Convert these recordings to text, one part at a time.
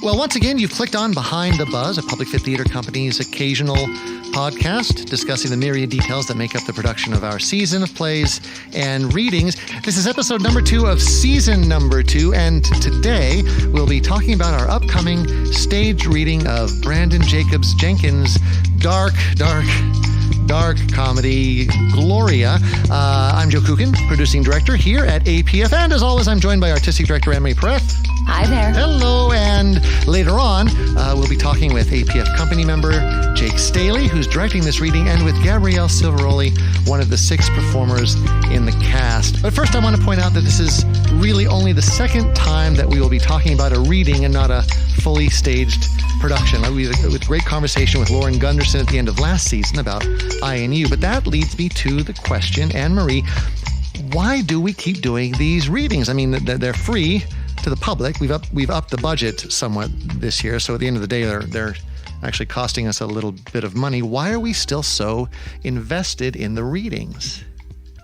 Well, once again, you've clicked on Behind the Buzz, a Public Fit Theater Company's occasional podcast discussing the myriad details that make up the production of our season of plays and readings. This is episode number 2 of season number 2, and today we'll be talking about our upcoming stage reading of Branden Jacobs-Jenkins' dark comedy, Gloria. I'm Joe Kucan, producing director here at APF, and as always, I'm joined by artistic director Pereth. Hi there. Hello, and later on, we'll be talking with APF company member Jake Staley, who's directing this reading, and with Gabrielle Silveroli, one of the 6 performers in the cast. But first, I want to point out that this is really only the second time that we will be talking about a reading and not a fully staged production. We had a great conversation with Lauren Gunderson at the end of last season about INU, but that leads me to the question, Anne-Marie, why do we keep doing these readings? I mean, they're free to the public. We've upped the budget somewhat this year, so at the end of the day, they're actually costing us a little bit of money. Why are we still so invested in the readings?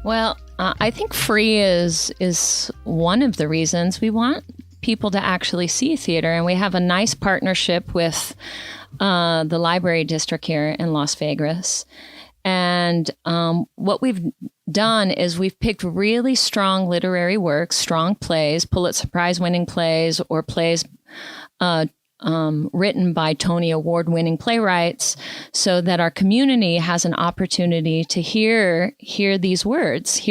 Well, I think free is one of the reasons. We want people to actually see theater, and we have a nice partnership with the library district here in Las Vegas. And what we've done is we've picked really strong literary works, strong plays, Pulitzer Prize-winning plays, or plays written by Tony Award-winning playwrights, so that our community has an opportunity to hear these words,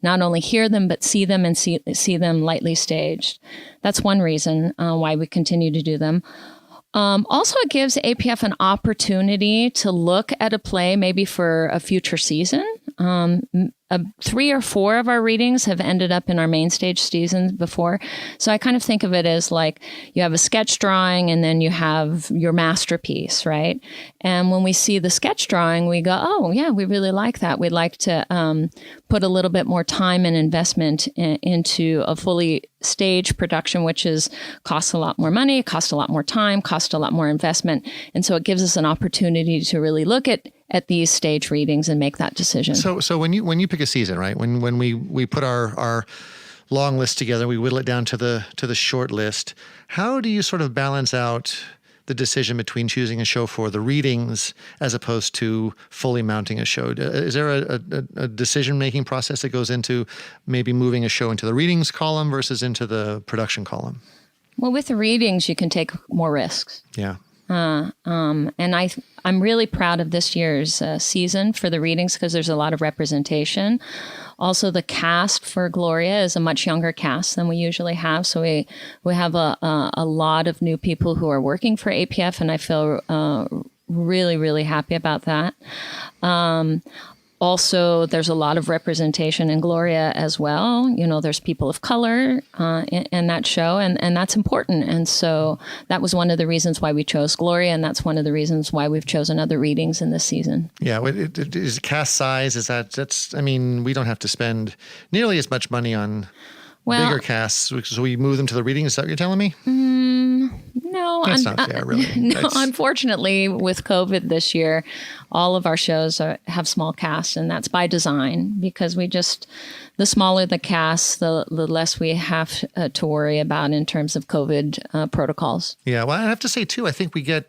not only hear them, but see them and see them lightly staged. That's one reason why we continue to do them. Also, it gives APF an opportunity to look at a play maybe for a future season. 3 or 4 of our readings have ended up in our main stage season before. So I kind of think of it as like you have a sketch drawing and then you have your masterpiece, right? And when we see the sketch drawing, we go, oh, yeah, we really like that. We'd like to put a little bit more time and investment into a fully staged production, which costs a lot more money, costs a lot more time, costs a lot more investment. And so it gives us an opportunity to really look at these stage readings and make that decision. So when you pick a season, right? When we put our long list together, we whittle it down to the short list. How do you sort of balance out the decision between choosing a show for the readings as opposed to fully mounting a show? Is there a decision-making process that goes into maybe moving a show into the readings column versus into the production column? Well, with the readings, you can take more risks. Yeah. And I'm really proud of this year's season for the readings because there's a lot of representation. Also, the cast for Gloria is a much younger cast than we usually have. So we have a lot of new people who are working for APF, and I feel really, really happy about that. Also, there's a lot of representation in Gloria as well. You know, there's people of color in that show, and that's important. And so that was one of the reasons why we chose Gloria, and that's one of the reasons why we've chosen other readings in this season. Yeah, is cast size, I mean, we don't have to spend nearly as much money on bigger casts, so we move them to the reading. Is that what you're telling me? No, that's not fair, really. No, unfortunately, with COVID this year, all of our shows have small casts, and that's by design because the smaller the cast, the less we have to worry about in terms of COVID protocols. Yeah, well, I have to say too, I think we get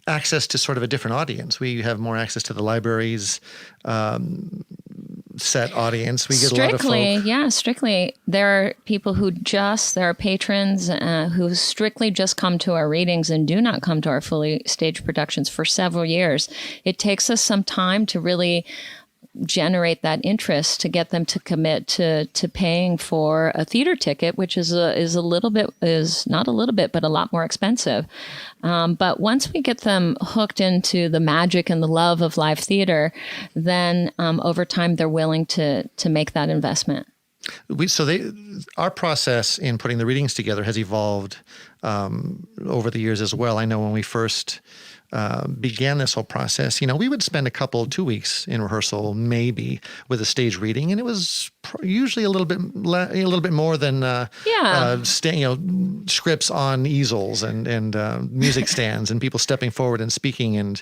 access to sort of a different audience. We have more access to the library's set audience. We get a lot of folk. Strictly. There are people there are patrons who strictly just come to our readings and do not come to our fully staged productions for several years. It takes us some time to really generate that interest to get them to commit to paying for a theater ticket, which is not a little bit, but a lot more expensive. But once we get them hooked into the magic and the love of live theater, then over time they're willing to make that investment. Our process in putting the readings together has evolved over the years as well. I know when we first began this whole process, we would spend 2 weeks in rehearsal, maybe with a stage reading, and it was usually a little bit more than scripts on easels and music stands and people stepping forward and speaking. And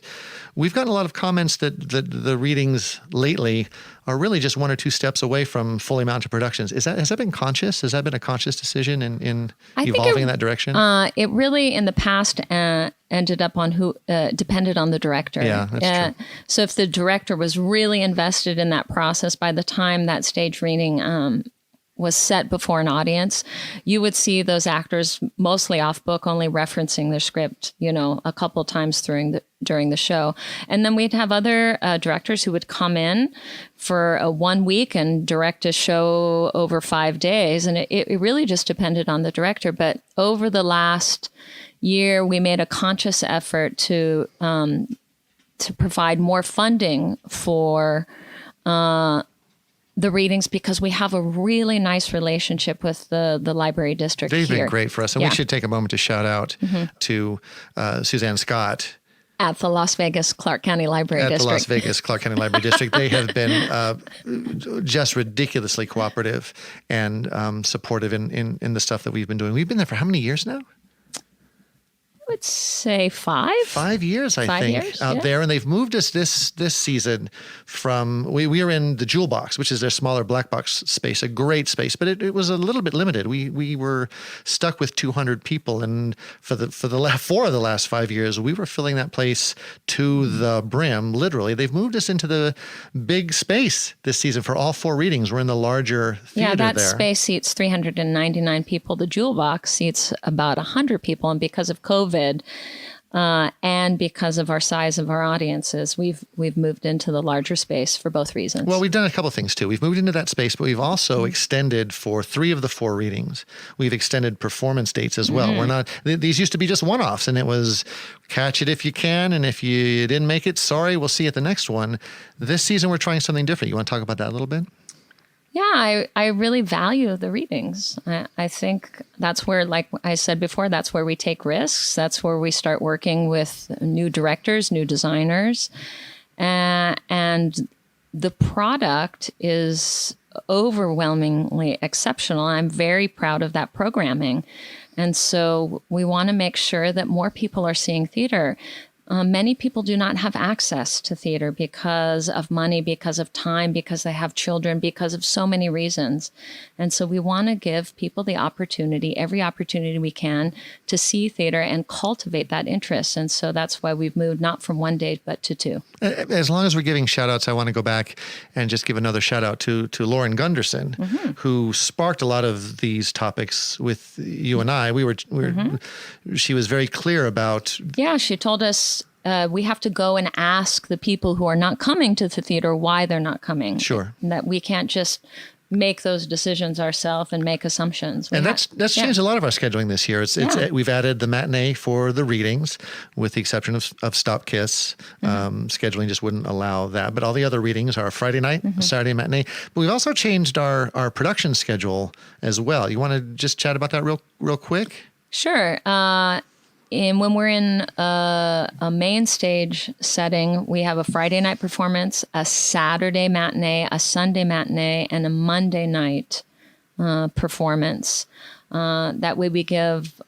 we've gotten a lot of comments that the readings lately are really just 1 or 2 steps away from fully mounted productions. Has that been conscious? Has that been a conscious decision in evolving in that direction? It really, in the past, ended up on who depended on the director. Yeah, that's true. So if the director was really invested in that process, by the time that stage reading was set before an audience, you would see those actors mostly off book, only referencing their script, a couple times during the show. And then we'd have other directors who would come in for 1 week and direct a show over 5 days. And it really just depended on the director. But over the last year, we made a conscious effort to provide more funding for the readings, because we have a really nice relationship with the library district. They've here. been great for us. And we should take a moment to shout out to Suzanne Scott. At the Las Vegas Clark County Library District. At the Las Vegas Clark County Library District. They have been just ridiculously cooperative and supportive in the stuff that we've been doing. We've been there for how many years now? I would say 5. 5 years, I 5 think, years, out there. And they've moved us this season from, we are in the Jewel Box, which is their smaller black box space, a great space, but it was a little bit limited. We were stuck with 200 people. And for the 4 of the last 5 years, we were filling that place to the brim, literally. They've moved us into the big space this season for all 4 readings. We're in the larger theater there. Yeah, that space seats 399 people. The Jewel Box seats about 100 people. And because of COVID, and because of our size of our audiences, we've moved into the larger space for both reasons. Well, we've done a couple of things too. We've moved into that space, but we've also extended for 3 of the 4 readings. We've extended performance dates as well. We're not; these used to be just one-offs, and it was catch it if you can, and if you didn't make it, sorry, we'll see you at the next one. This season, we're trying something different. You want to talk about that a little bit? Yeah, I really value the readings. I think that's where, like I said before, that's where we take risks. That's where we start working with new directors, new designers. And the product is overwhelmingly exceptional. I'm very proud of that programming. And so we want to make sure that more people are seeing theater. Many people do not have access to theater because of money, because of time, because they have children, because of so many reasons. And so we want to give people the opportunity, every opportunity we can, to see theater and cultivate that interest. And so that's why we've moved not from 1 day, but to 2. As long as we're giving shout outs, I want to go back and just give another shout out to Lauren Gunderson, who sparked a lot of these topics with you and I. She was very clear about. Yeah, she told us we have to go and ask the people who are not coming to the theater why they're not coming. Sure. And that we can't just make those decisions ourselves and make assumptions. And that's changed a lot of our scheduling this year. We've added the matinee for the readings, with the exception of Stop Kiss. Scheduling just wouldn't allow that. But all the other readings are a Friday night, a Saturday matinee. But we've also changed our production schedule as well. You want to just chat about that real quick? Sure. And when we're in a main stage setting, we have a Friday night performance, a Saturday matinee, a Sunday matinee, and a Monday night performance. That way we give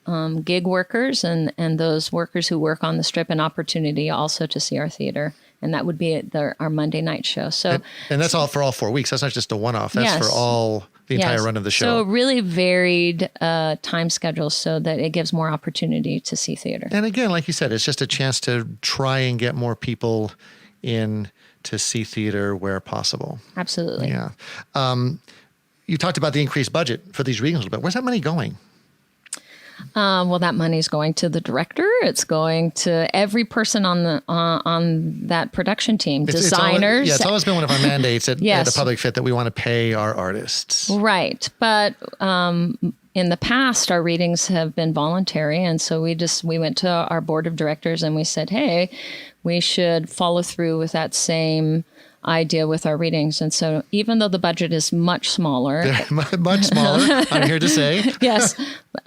gig workers and those workers who work on the strip an opportunity also to see our theater. And that would be our Monday night show. So, and that's all for all 4 weeks. That's not just a one-off. That's for all the entire run of the show. So really varied time schedules so that it gives more opportunity to see theater. And again, like you said, it's just a chance to try and get more people in to see theater where possible. Absolutely. Yeah. You talked about the increased budget for these readings a little bit. Where's that money going? Well, that money's going to the director. It's going to every person on that production team, designers. It's always been one of our mandates at a Public Fit that we want to pay our artists. Right. But in the past, our readings have been voluntary. And so we went to our board of directors and we said, hey, we should follow through with that same idea with our readings. And so even though the budget is much smaller, I'm here to say. Yes,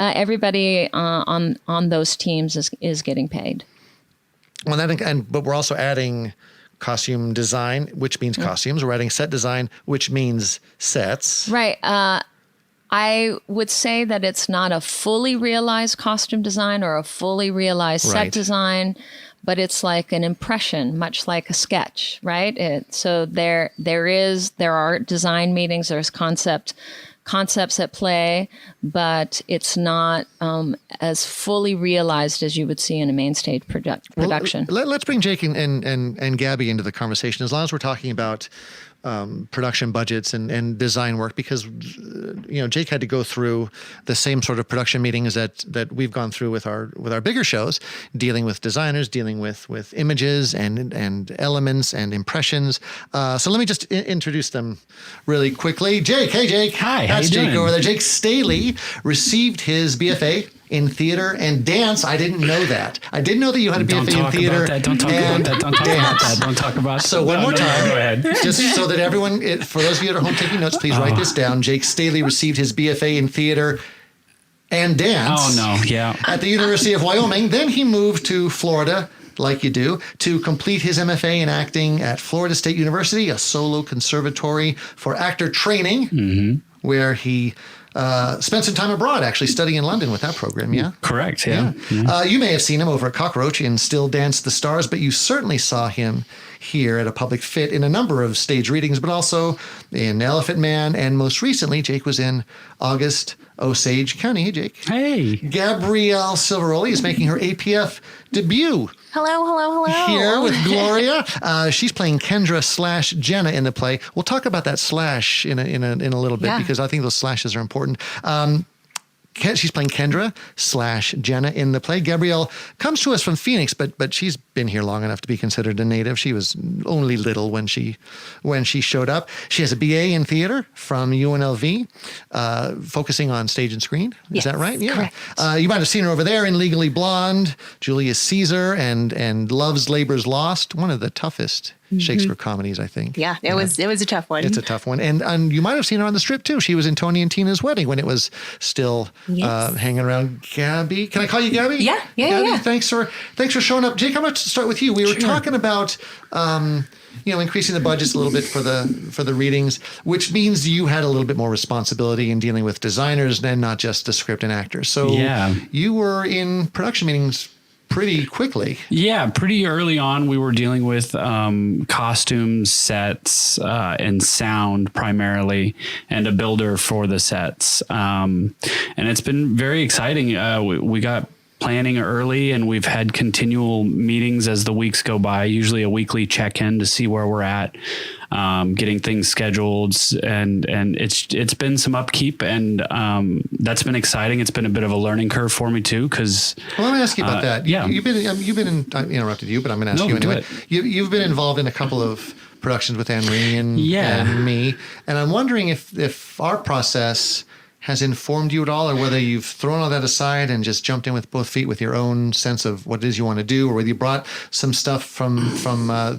everybody on those teams is getting paid. Well, but we're also adding costume design, which means costumes. We're writing set design, which means sets. Right. I would say that it's not a fully realized costume design or a fully realized set design, but it's like an impression, much like a sketch, right? So there are design meetings, there's concepts at play, but it's not as fully realized as you would see in a main stage production. Well, let's bring Jake and Gaby into the conversation, as long as we're talking about production budgets and design work, because Jake had to go through the same sort of production meetings that we've gone through with our bigger shows, dealing with designers, dealing with images and elements and impressions. So let me just introduce them really quickly. Jake, hey Jake. Hi, that's how you Jake doing? over there. Jake Staley received his BFA in theater and dance. I didn't know that. I didn't know that you had a BFA in theater. Don't talk about that. Don't talk about that. Don't talk about that. So one more time, go ahead. just so that everyone, for those of you at home taking notes, please write this down. Jake Staley received his BFA in theater and dance. Oh no, yeah. At the University of Wyoming. Then he moved to Florida, like you do, to complete his MFA in acting at Florida State University, a solo conservatory for actor training, where he spent some time abroad, actually studying in London with that program, yeah? Correct, yeah. You may have seen him over at Cockroach in Still Dance the Stars, but you certainly saw him here at a public fit in a number of stage readings, but also in Elephant Man, and most recently, Jake was in August Osage County. Hey, Jake. Hey. Gabrielle Silveroli is making her APF debut. Hello. Here with Gloria. She's playing Kendra/Jenna in the play. We'll talk about that slash in a little bit, because I think those slashes are important. She's playing Kendra/Jenna in the play. Gabrielle comes to us from Phoenix, but she's been here long enough to be considered a native. She was only little when she showed up. She has a BA in theater from UNLV, focusing on stage and screen. Is that right? Yeah. Correct. You might have seen her over there in Legally Blonde, Julius Caesar, and Love's Labor's Lost, one of the toughest Shakespeare comedies, I think. Yeah, it was a tough one. It's a tough one. And you might have seen her on the strip too. She was in Tony and Tina's Wedding when it was still hanging around. Gaby, can I call you Gaby? Yeah. Gaby, thanks for showing up. Jake, I'm going to start with you. We were talking about increasing the budgets a little bit for the readings, which means you had a little bit more responsibility in dealing with designers and not just the script and actors. So you were in production meetings pretty quickly. Yeah, pretty early on, we were dealing with costumes, sets, and sound primarily, and a builder for the sets. And it's been very exciting. We got planning early, and we've had continual meetings as the weeks go by, usually a weekly check-in to see where we're at, getting things scheduled, and it's been some upkeep, and that's been exciting. It's been a bit of a learning curve for me too, because let me ask you about that. Yeah, you've been in. I interrupted you, but I'm going to ask you anyway. You've been involved in a couple of productions with Anne-Marie and me, and I'm wondering if our process has informed you at all, or whether you've thrown all that aside and just jumped in with both feet with your own sense of what it is you want to do, or whether you brought some stuff from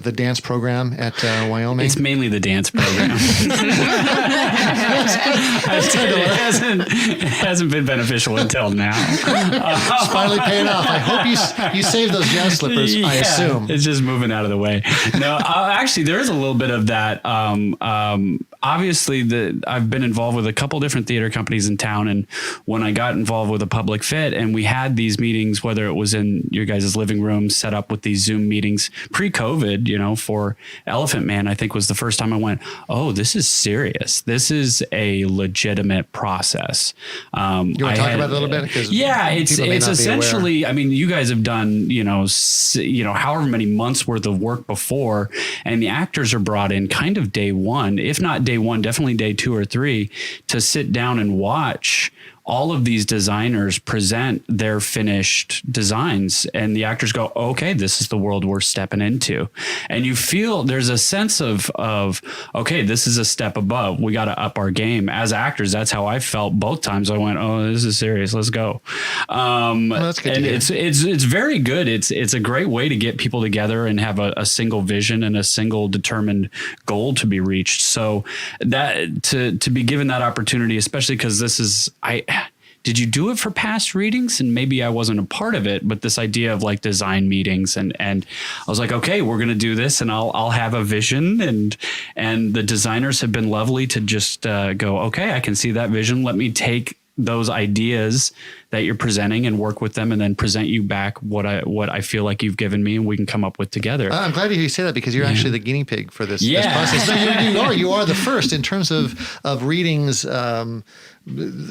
the dance program at Wyoming. It's mainly the dance program. It hasn't been beneficial until now. It's finally paying off. I hope you saved those jazz slippers, I assume. It's just moving out of the way. No, actually, there is a little bit of that. Obviously, I've been involved with a couple different theater companies in town, and when I got involved with a public fit, and we had these meetings, whether it was in your guys' living room, set up with these Zoom meetings pre-COVID, for Elephant Man, I think was the first time I went, oh, this is serious. This is a legitimate process. You want to talk about it a little bit? Yeah, it's essentially, I mean, you guys have done, however many months worth of work before, and the actors are brought in kind of day one, if not day one, definitely day 2 or 3, to sit down and watch all of these designers present their finished designs, and the actors go, okay, this is the world we're stepping into. And you feel there's a sense of, okay, this is a step above. We got to up our game as actors. That's how I felt both times. I went, oh, this is serious. Let's go. That's good. And it's very good. It's a great way to get people together and have a single vision and a single determined goal to be reached. So that to be given that opportunity, especially because this is, did you do it for past readings? And maybe I wasn't a part of it, but this idea of like design meetings and I was like, okay, we're going to do this and I'll have a vision. And the designers have been lovely to just go, okay, I can see that vision. Let me take those ideas that you're presenting and work with them and then present you back what I feel like you've given me and we can come up with together. I'm glad you say that because you're actually the guinea pig for this process. You are the first in terms of readings.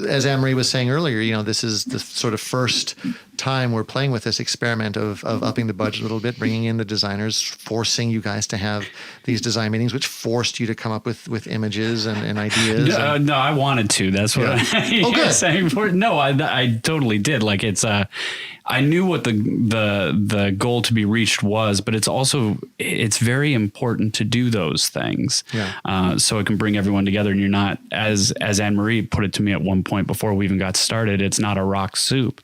As Anne-Marie was saying earlier, this is the sort of first time we're playing with this experiment of upping the budget a little bit, bringing in the designers, forcing you guys to have these design meetings, which forced you to come up with images and ideas. No, I wanted to. That's what I'm saying. No, I totally did. Like I knew what the goal to be reached was, but it's very important to do those things. So it can bring everyone together and you're not, as Anne-Marie put it to me at one point before we even got started, it's not a rock soup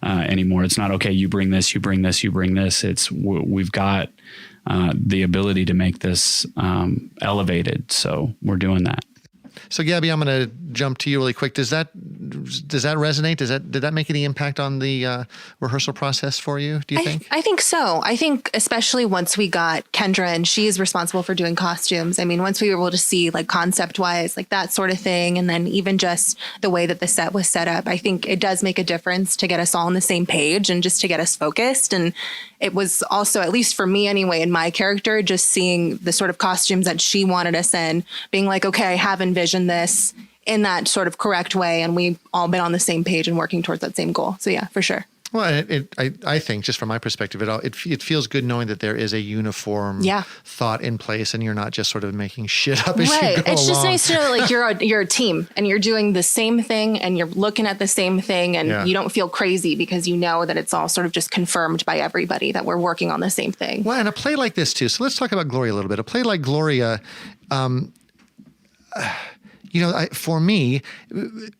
anymore. It's not, okay, you bring this, you bring this, you bring this. It's we've got the ability to make this elevated. So we're doing that. So Gaby, I'm going to jump to you really quick. Does that resonate? Did that make any impact on the rehearsal process for you? Do you think? I think so. I think especially once we got Kendra and she is responsible for doing costumes. I mean, once we were able to see like concept wise, like that sort of thing. And then even just the way that the set was set up, I think it does make a difference to get us all on the same page and just to get us focused. And it was also, at least for me anyway, in my character, just seeing the sort of costumes that she wanted us in, being like, okay, I have envisioned this in that sort of correct way. And we've all been on the same page and working towards that same goal. So yeah, for sure. Well, I think just from my perspective, it feels good knowing that there is a uniform thought in place, and you're not just sort of making shit up as you go along. It's just nice to know like you're a team and you're doing the same thing and you're looking at the same thing, and you don't feel crazy because you know that it's all sort of just confirmed by everybody that we're working on the same thing. Well, and a play like this too. So let's talk about Gloria a little bit. A play like Gloria. For me,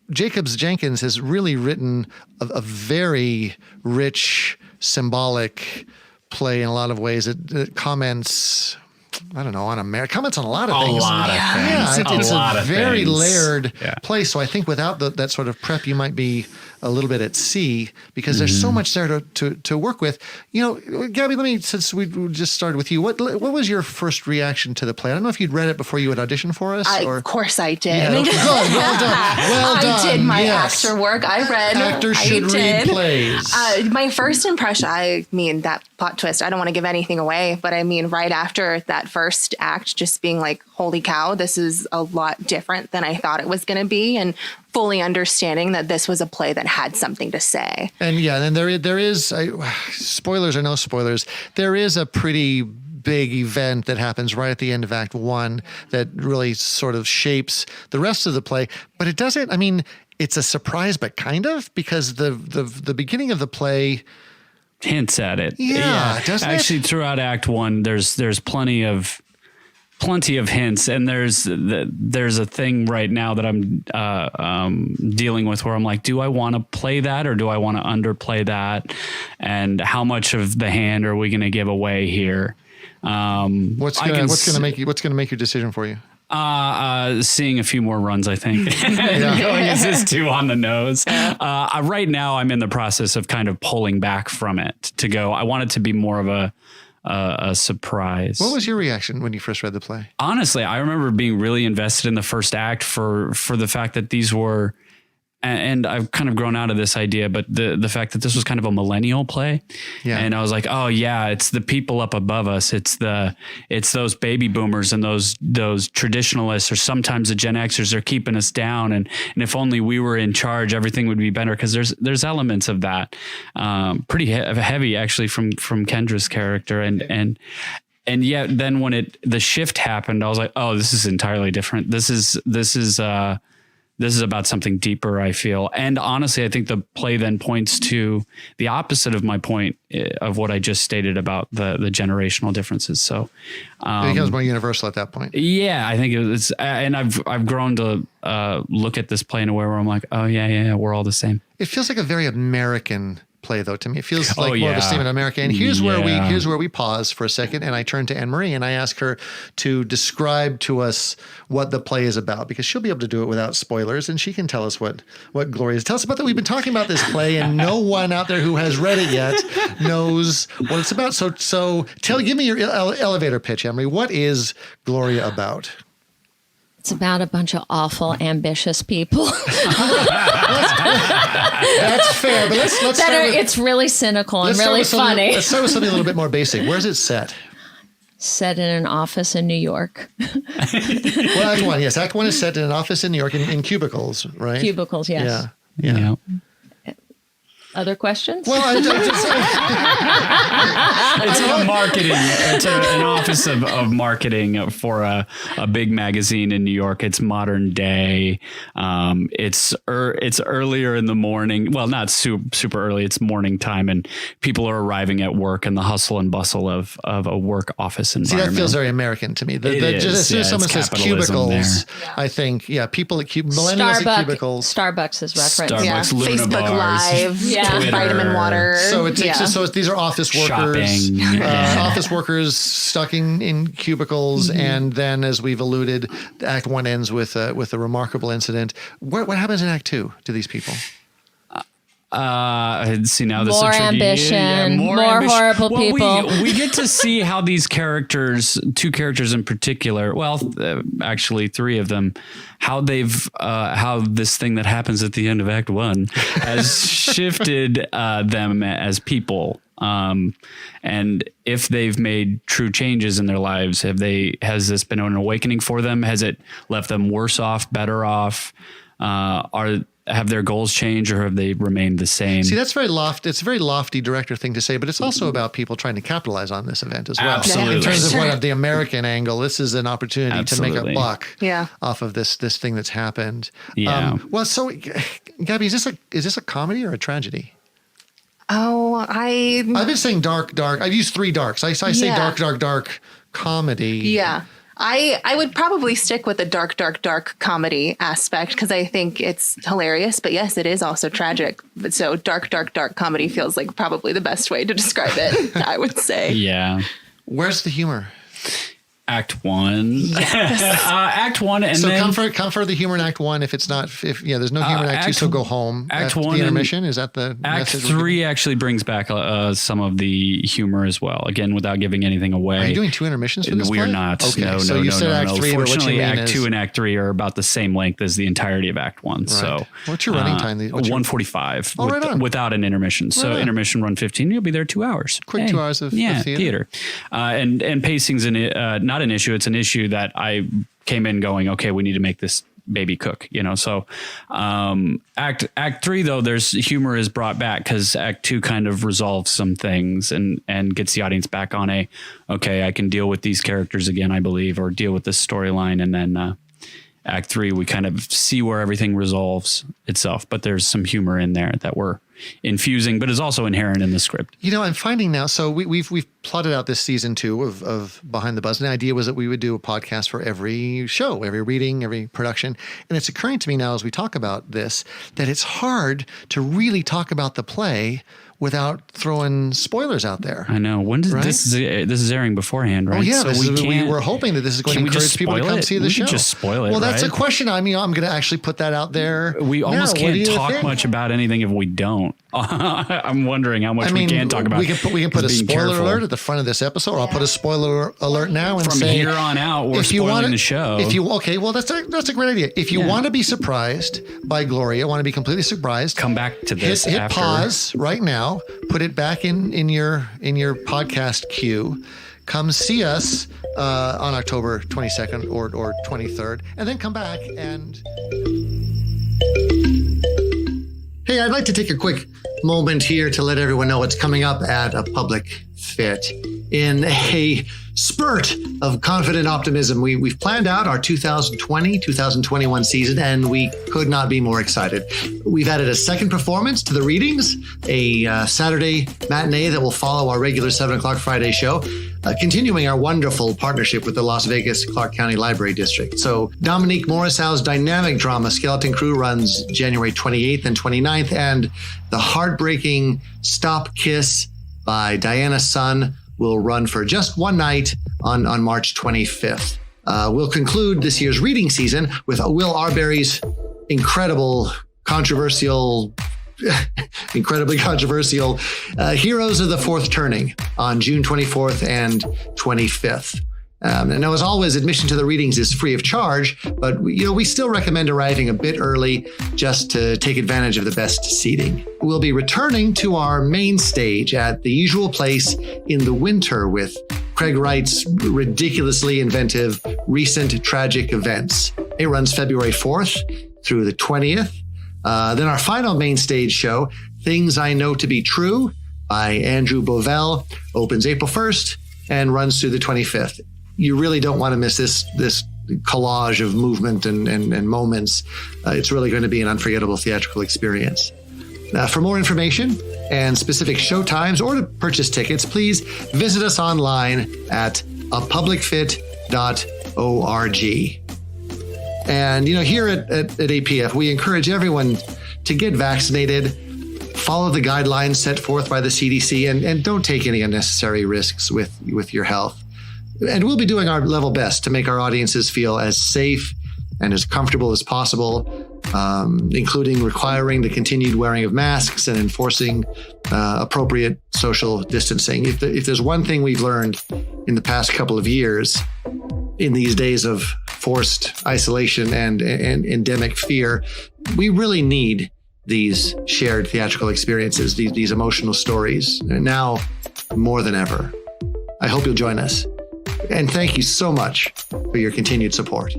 Jacobs-Jenkins has really written a very rich, symbolic play in a lot of ways. It comments, I don't know, comments on a lot of things. It's a very layered play. So I think without that sort of prep, you might be a little bit at sea because there's so much there to work with. Gaby, since we just started with you, what was your first reaction to the play? I don't know if you'd read it before you would audition for us. Of course I did. Yeah, good, well done. I did my actor work. I read. Actors should read plays. My first impression, that plot twist, I don't want to give anything away, but I mean, right after that first act, just being like, holy cow, this is a lot different than I thought it was going to be. And fully understanding that this was a play that had something to say. And then there is, spoilers or no spoilers, there is a pretty big event that happens right at the end of Act 1 that really sort of shapes the rest of the play. But it doesn't, it's a surprise, but kind of, because the beginning of the play hints at it. Doesn't actually, throughout Act 1, there's plenty of hints, and there's a thing right now that I'm dealing with where I'm like, do I want to play that or do I want to underplay that? And how much of the hand are we going to give away here? What's going to make your decision for you? Seeing a few more runs, I think. Going, is this too on the nose? Right now, I'm in the process of kind of pulling back from it to go. I want it to be more of a surprise. What was your reaction when you first read the play? Honestly, I remember being really invested in the first act for the fact that these were, and I've kind of grown out of this idea, but the fact that this was kind of a millennial play. Yeah. And I was like, oh yeah, it's the people up above us. It's those baby boomers and those traditionalists, or sometimes the Gen Xers are keeping us down. And if only we were in charge, everything would be better. Cause there's elements of that, pretty heavy actually from Kendra's character. And yet then when the shift happened, I was like, oh, this is entirely different. This is about something deeper, I feel. And honestly, I think the play then points to the opposite of my point of what I just stated about the generational differences. So it becomes more universal at that point. Yeah, I think it's, and I've grown to look at this play in a way where I'm like, oh yeah, we're all the same. It feels like a very American play, though. To me, it feels like more of a statement of America. And here's where we pause for a second, and I turn to Anne Marie and I ask her to describe to us what the play is about, because she'll be able to do it without spoilers, and she can tell us what Gloria is. Tell us about that. We've been talking about this play, and no one out there who has read it yet knows what it's about. So give me your elevator pitch, Anne Marie. What is Gloria about? It's about a bunch of awful, ambitious people. That's fair, but let's start with, it's really cynical and really funny. Let's start with something a little bit more basic. Where's it set? Set in an office in New York. Well, Act 1, yes. Act 1 is set in an office in New York in cubicles, right? Cubicles, yes. Yeah. Other questions? Well, it's a marketing. It's an office of marketing for a big magazine in New York. It's modern day. It's earlier in the morning. Well, not super early. It's morning time, and people are arriving at work, and the hustle and bustle of a work office environment. See, that feels very American to me. As soon as someone says cubicles, I think, people at millennials at cubicles. Starbucks is referenced. Starbucks, Luna Facebook bars, Live. Twitter. Vitamin water. So it takes so these are office workers, office workers stuck in cubicles, and then, as we've alluded, Act 1 ends with a remarkable incident. What happens in Act 2 to these people? See, now this more is ambition, more horrible people. We get to see how these characters, two characters in particular, actually three of them, how they've how this thing that happens at the end of Act 1 has shifted them as people. And if they've made true changes in their lives, has this been an awakening for them? Has it left them worse off, better off? Have their goals changed, or have they remained the same? See, that's very lofty. It's a very lofty director thing to say, but it's also about people trying to capitalize on this event as well. Absolutely. In terms of the American angle, this is an opportunity to make a buck off of this thing that's happened. Yeah. So Gaby, is this a comedy or a tragedy? Oh, I've been saying dark. I've used three darks. I say dark comedy. Yeah. I would probably stick with the dark comedy aspect, because I think it's hilarious. But yes, it is also tragic. But so dark comedy feels like probably the best way to describe it, I would say. Yeah. Where's the humor? Act 1. Yes. Act 1, and so then come for the humor in Act 1. If there's no humor in Act 2, so go home. Act 1, the intermission, is that the Act message? 3 actually brings back some of the humor as well. Again, without giving anything away. Are you doing 2 intermissions for this We play? are not. Okay, No, so you said Act 3. Fortunately, but what you mean Act 2 and Act 3 are about the same length as the entirety of Act 1. Right. So what's your running time? 1:45 right without an intermission. So intermission run 15. You'll be there 2 hours. Quick 2 hours of theater. And pacing's not an issue. It's an issue that I came in going, okay, we need to make this baby cook, So Act 3, though, there's humor is brought back because Act 2 kind of resolves some things and gets the audience back on okay, I can deal with these characters again, I believe, or deal with this storyline. And then Act 3, we kind of see where everything resolves itself, but there's some humor in there that we're infusing, but is also inherent in the script. I'm finding now, so we've plotted out this season 2 of Behind the Buzz. And the idea was that we would do a podcast for every show, every reading, every production. And it's occurring to me now as we talk about this, that it's hard to really talk about the play without throwing spoilers out there. I know. When did this is airing beforehand, right? Oh yeah, so we were hoping that this is going to encourage people to come see the show. We just spoil it. Well, that's a question. I mean, I'm going to actually put that out there. We almost can't talk much about anything if we don't. I'm wondering how much we can talk about. We can put a spoiler alert at the front of this episode, or I'll put a spoiler alert now and from say, here on out, we're spoiling the show. That's a great idea. If you want to be surprised by Gloria, want to be completely surprised, come back to this. Hit pause right now. Put it back in your podcast queue. Come see us on October 22nd or 23rd, and then come back and. Hey, I'd like to take a quick moment here to let everyone know what's coming up at a public fit. In a spurt of confident optimism, we've planned out our 2020-2021 season, and we could not be more excited. We've added a second performance to the readings, a Saturday matinee that will follow our regular 7 o'clock Friday show. continuing our wonderful partnership with the Las Vegas Clark County Library District. So Dominique Morisau's dynamic drama Skeleton Crew runs January 28th and 29th, and the heartbreaking Stop Kiss by Diana Sun will run for just one night on March 25th. We'll conclude this year's reading season with Will Arbery's incredibly controversial Heroes of the Fourth Turning on June 24th and 25th. And now, as always, admission to the readings is free of charge, but we still recommend arriving a bit early just to take advantage of the best seating. We'll be returning to our main stage at the usual place in the winter with Craig Wright's ridiculously inventive Recent Tragic Events. It runs February 4th through the 20th. Then our final main stage show, Things I Know to Be True by Andrew Bovell, opens April 1st and runs through the 25th. You really don't want to miss this collage of movement and moments. It's really going to be an unforgettable theatrical experience. For more information and specific show times or to purchase tickets, please visit us online at apublicfit.org. And, here at APF, we encourage everyone to get vaccinated, follow the guidelines set forth by the CDC, and don't take any unnecessary risks with your health. And we'll be doing our level best to make our audiences feel as safe and as comfortable as possible, including requiring the continued wearing of masks and enforcing appropriate social distancing. If there's one thing we've learned in the past couple of years, in these days of forced isolation and endemic fear, we really need these shared theatrical experiences, these emotional stories, now more than ever. I hope you'll join us. And thank you so much for your continued support.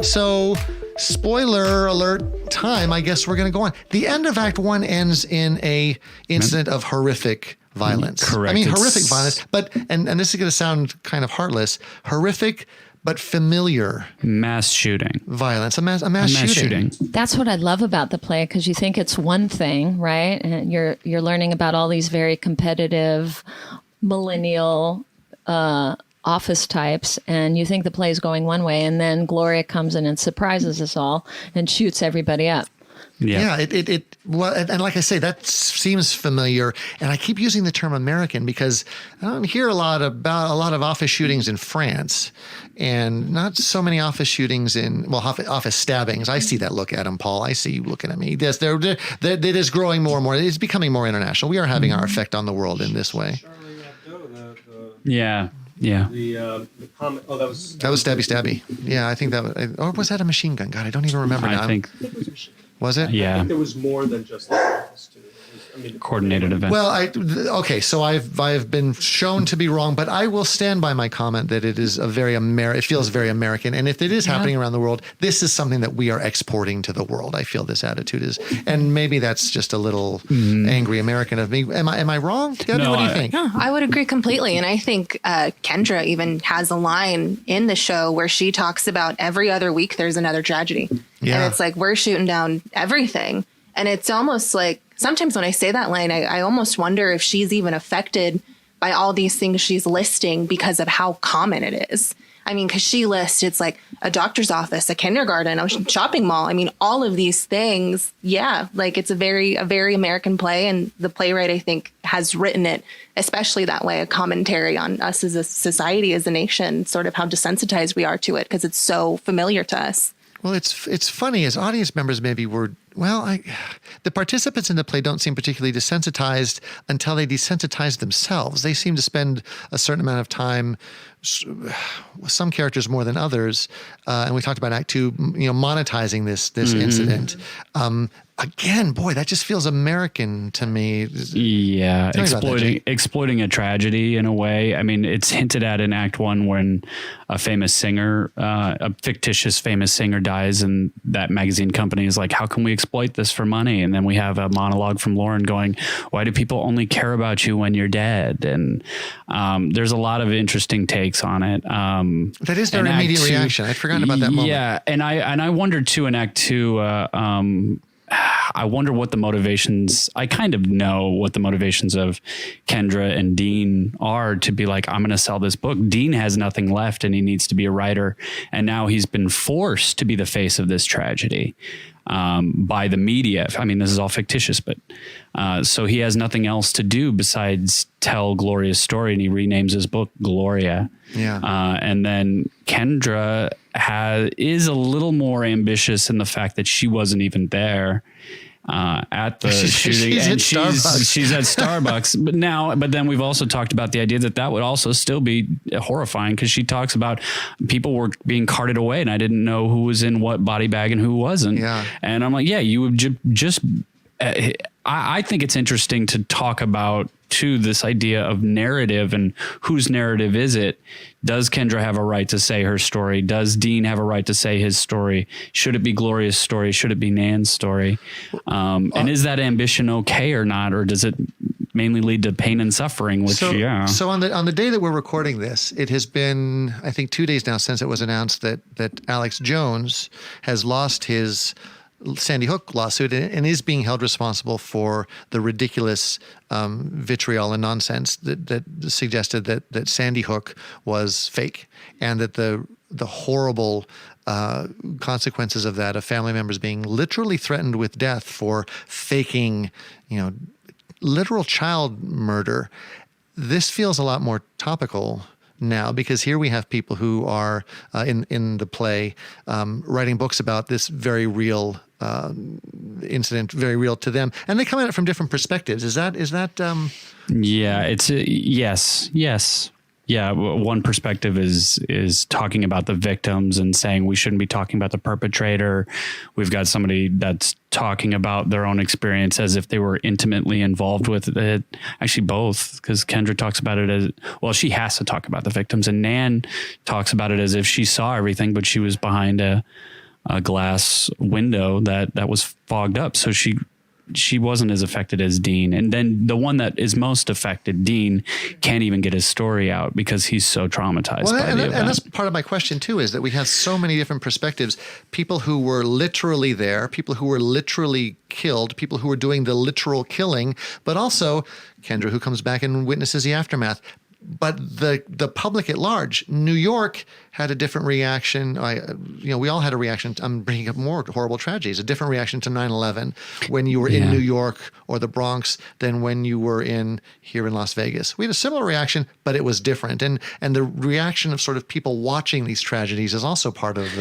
So, spoiler alert time, I guess we're going to go on. The end of Act 1 ends in a incident of horrific violence. Correct. I mean, horrific violence, but, and this is going to sound kind of heartless, horrific but familiar mass shooting violence, a mass shooting. That's what I love about the play, because you think it's one thing, right? And you're learning about all these very competitive millennial office types, and you think the play is going one way, and then Gloria comes in and surprises us all and shoots everybody up. Yeah. Well, and like I say, that seems familiar. And I keep using the term American because I don't hear a lot of office shootings in France, and not so many office shootings office stabbings. I see that look at him, Paul. I see you looking at me. Yes, it is growing more and more. It's becoming more international. We are having our effect on the world in this way. Yeah. The comment. Oh, that was stabby. Yeah, I think that was, or was that a machine gun? God, I don't even remember now. I think it was machine. Was it? Yeah. I think there was more than just the office too. Coordinated event. Well, so I've been shown to be wrong, but I will stand by my comment that it is it feels very American. And if it is happening around the world, this is something that we are exporting to the world. I feel this attitude is, and maybe that's just a little angry American of me. Am I wrong? Gaby, what do you think? No, I would agree completely. And I think Kendra even has a line in the show where she talks about every other week there's another tragedy. Yeah. And it's like, we're shooting down everything. And it's almost like, sometimes when I say that line, I almost wonder if she's even affected by all these things she's listing because of how common it is. I mean, because she lists, it's like a doctor's office, a kindergarten, a shopping mall. I mean, all of these things. Yeah, like it's a very American play. And the playwright, I think, has written it especially that way, a commentary on us as a society, as a nation, sort of how desensitized we are to it because it's so familiar to us. Well, it's funny, as audience members maybe the participants in the play don't seem particularly desensitized until they desensitize themselves. They seem to spend a certain amount of time, some characters more than others, and we talked about Act 2, monetizing this incident. Again, boy, that just feels American to me. Yeah, exploiting a tragedy in a way. I mean, it's hinted at in Act 1 when a famous singer, a fictitious famous singer dies, and that magazine company is like, how can we exploit this for money? And then we have a monologue from Lauren going, why do people only care about you when you're dead? And there's a lot of interesting takes on it. That is their immediate reaction. I'd forgotten about that moment. Yeah, and I wondered too in Act 2, I wonder what the motivations, I kind of know what the motivations of Kendra and Dean are to be like, I'm going to sell this book. Dean has nothing left and he needs to be a writer. And now he's been forced to be the face of this tragedy by the media. I mean, this is all fictitious, but so he has nothing else to do besides tell Gloria's story, and he renames his book Gloria. Yeah. And then Kendra is a little more ambitious in the fact that she wasn't even there at the shooting. She's at Starbucks. But then we've also talked about the idea that would also still be horrifying, because she talks about people were being carted away and I didn't know who was in what body bag and who wasn't. Yeah. And I'm like, yeah, you would just I think it's interesting to talk about too this idea of narrative and whose narrative is it. Does Kendra have a right to say her story? Does Dean have a right to say his story? Should it be Gloria's story? Should it be Nan's story? And is that ambition okay or not? Or does it mainly lead to pain and suffering? So on the day that we're recording this, it has been, I think, 2 days now since it was announced that Alex Jones has lost his Sandy Hook lawsuit and is being held responsible for the ridiculous vitriol and nonsense that suggested that Sandy Hook was fake, and that the horrible consequences of that, of family members being literally threatened with death for faking, literal child murder. This feels a lot more topical now, because here we have people who are in the play writing books about this very real incident, very real to them, and they come at it from different perspectives. Is that? Yeah, it's yes. Yeah, one perspective is talking about the victims and saying we shouldn't be talking about the perpetrator. We've got somebody that's talking about their own experience as if they were intimately involved with it. Actually, both, because Kendra talks about it as, well, she has to talk about the victims, and Nan talks about it as if she saw everything, but she was behind a glass window that was fogged up. So she wasn't as affected as Dean. And then the one that is most affected, Dean, can't even get his story out because he's so traumatized by the event. And that's part of my question too, is that we have so many different perspectives. People who were literally there, people who were literally killed, people who were doing the literal killing, but also Kendra, who comes back and witnesses the aftermath. But the public at large, New York had a different reaction. We all had a reaction. I'm bringing up more horrible tragedies. A different reaction to 9/11 when you were in New York or the Bronx than when you were here in Las Vegas. We had a similar reaction, but it was different. And the reaction of sort of people watching these tragedies is also part of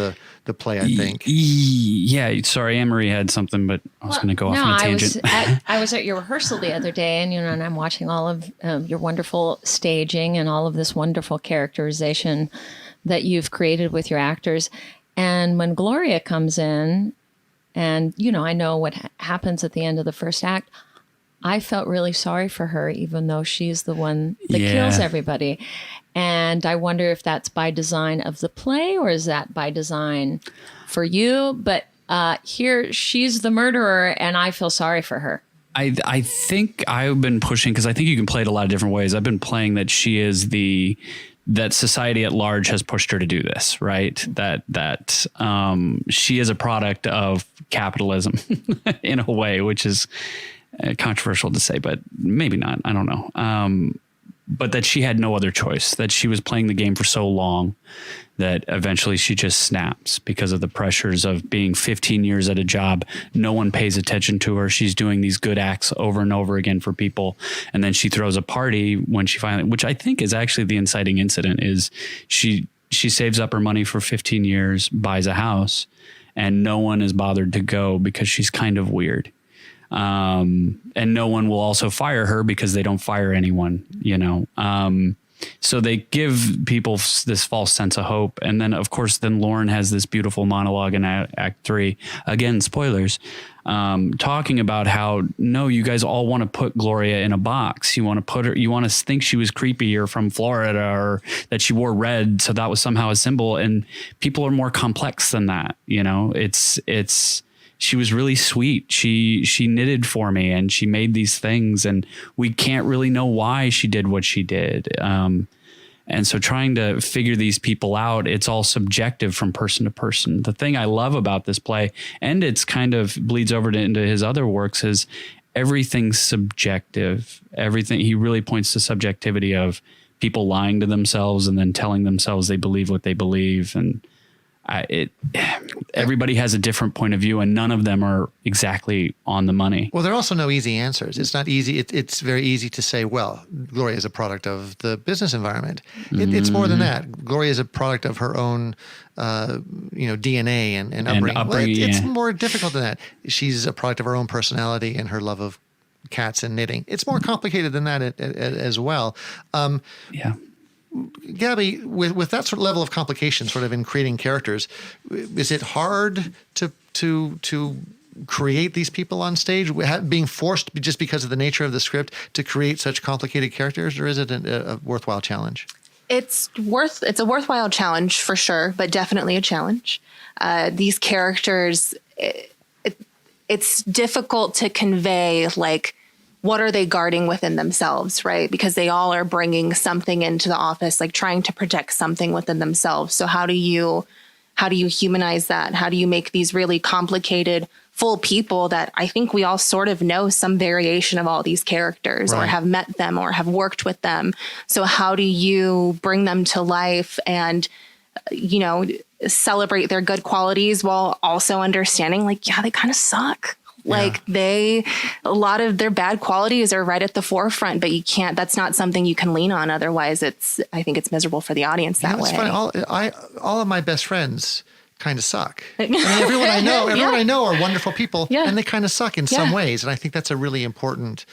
the play, I think. Yeah. Sorry, Anne-Marie had something, but I was going to go off on a tangent. I was at your rehearsal the other day, and I'm watching all of your wonderful staging and all of this wonderful characterization that you've created with your actors. And when Gloria comes in, and, I know what happens at the end of the first act, I felt really sorry for her, even though she's the one that kills everybody. And I wonder if that's by design of the play, or is that by design for you? But here she's the murderer, and I feel sorry for her. I think I've been pushing, because I think you can play it a lot of different ways. I've been playing that she is that society at large has pushed her to do this, right? That she is a product of capitalism in a way, which is controversial to say, but maybe not. I don't know. But that she had no other choice, that she was playing the game for so long that eventually she just snaps because of the pressures of being 15 years at a job. No one pays attention to her. She's doing these good acts over and over again for people. And then she throws a party when she finally, which I think is actually the inciting incident, is she saves up her money for 15 years, buys a house, and no one is bothered to go because she's kind of weird. And no one will also fire her because they don't fire anyone, so they give people this false sense of hope. And then, of course, Lauren has this beautiful monologue in Act 3, again, spoilers, talking about how, no, you guys all want to put Gloria in a box. You want to put her, you want to think she was creepy or from Florida, or that she wore red, so that was somehow a symbol. And people are more complex than that. She was really sweet. She knitted for me, and she made these things, and we can't really know why she did what she did. And so trying to figure these people out, it's all subjective from person to person. The thing I love about this play, and it's kind of bleeds over into his other works, is everything's subjective. Everything, he really points to subjectivity of people lying to themselves and then telling themselves they believe what they believe. And everybody has a different point of view, and none of them are exactly on the money. Well, there are also no easy answers. It's not easy. It's very easy to say, well, Gloria is a product of the business environment. It's more than that. Gloria is a product of her own, DNA and upbringing. Well, it's more difficult than that. She's a product of her own personality and her love of cats and knitting. It's more complicated than that as well. Gaby, with that sort of level of complication, sort of in creating characters, is it hard to create these people on stage, being forced just because of the nature of the script to create such complicated characters, or is it a worthwhile challenge? It's a worthwhile challenge for sure, but definitely a challenge. These characters, it's difficult to convey, like, what are they guarding within themselves, right? Because they all are bringing something into the office, like trying to protect something within themselves. So how do you humanize that? How do you make these really complicated, full people that I think we all sort of know some variation of all these characters, right, or have met them or have worked with them? So how do you bring them to life and, celebrate their good qualities while also understanding, like, yeah, they kind of suck. Like a lot of their bad qualities are right at the forefront, but that's not something you can lean on. Otherwise I think it's miserable for the audience that way. Funny. All of my best friends kind of suck. I mean, everyone I know are wonderful people, and they kind of suck in some ways. And I think that's a really important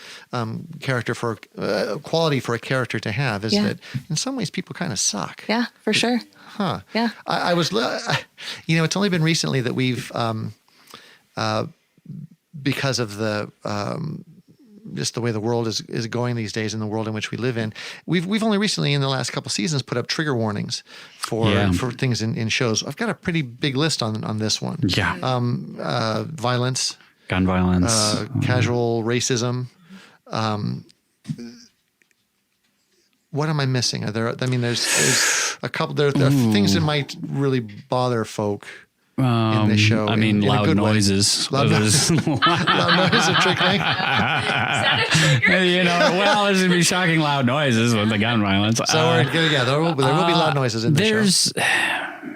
quality for a character to have, is that in some ways people kind of suck. Yeah, for sure. Huh. Yeah. I was, it's only been recently that we've, because of the just the way the world is going these days, in the world in which we live in, we've only recently in the last couple seasons put up trigger warnings for things in shows. I've got a pretty big list on this one. Yeah. Violence, gun violence, casual racism. What am I missing? There's a couple. There are things that might really bother folk in the show. I mean, loud noises. Loud noises are triggering. Is that a trigger? Well, there's going to be shocking loud noises with the gun violence. So there will be loud noises in the show.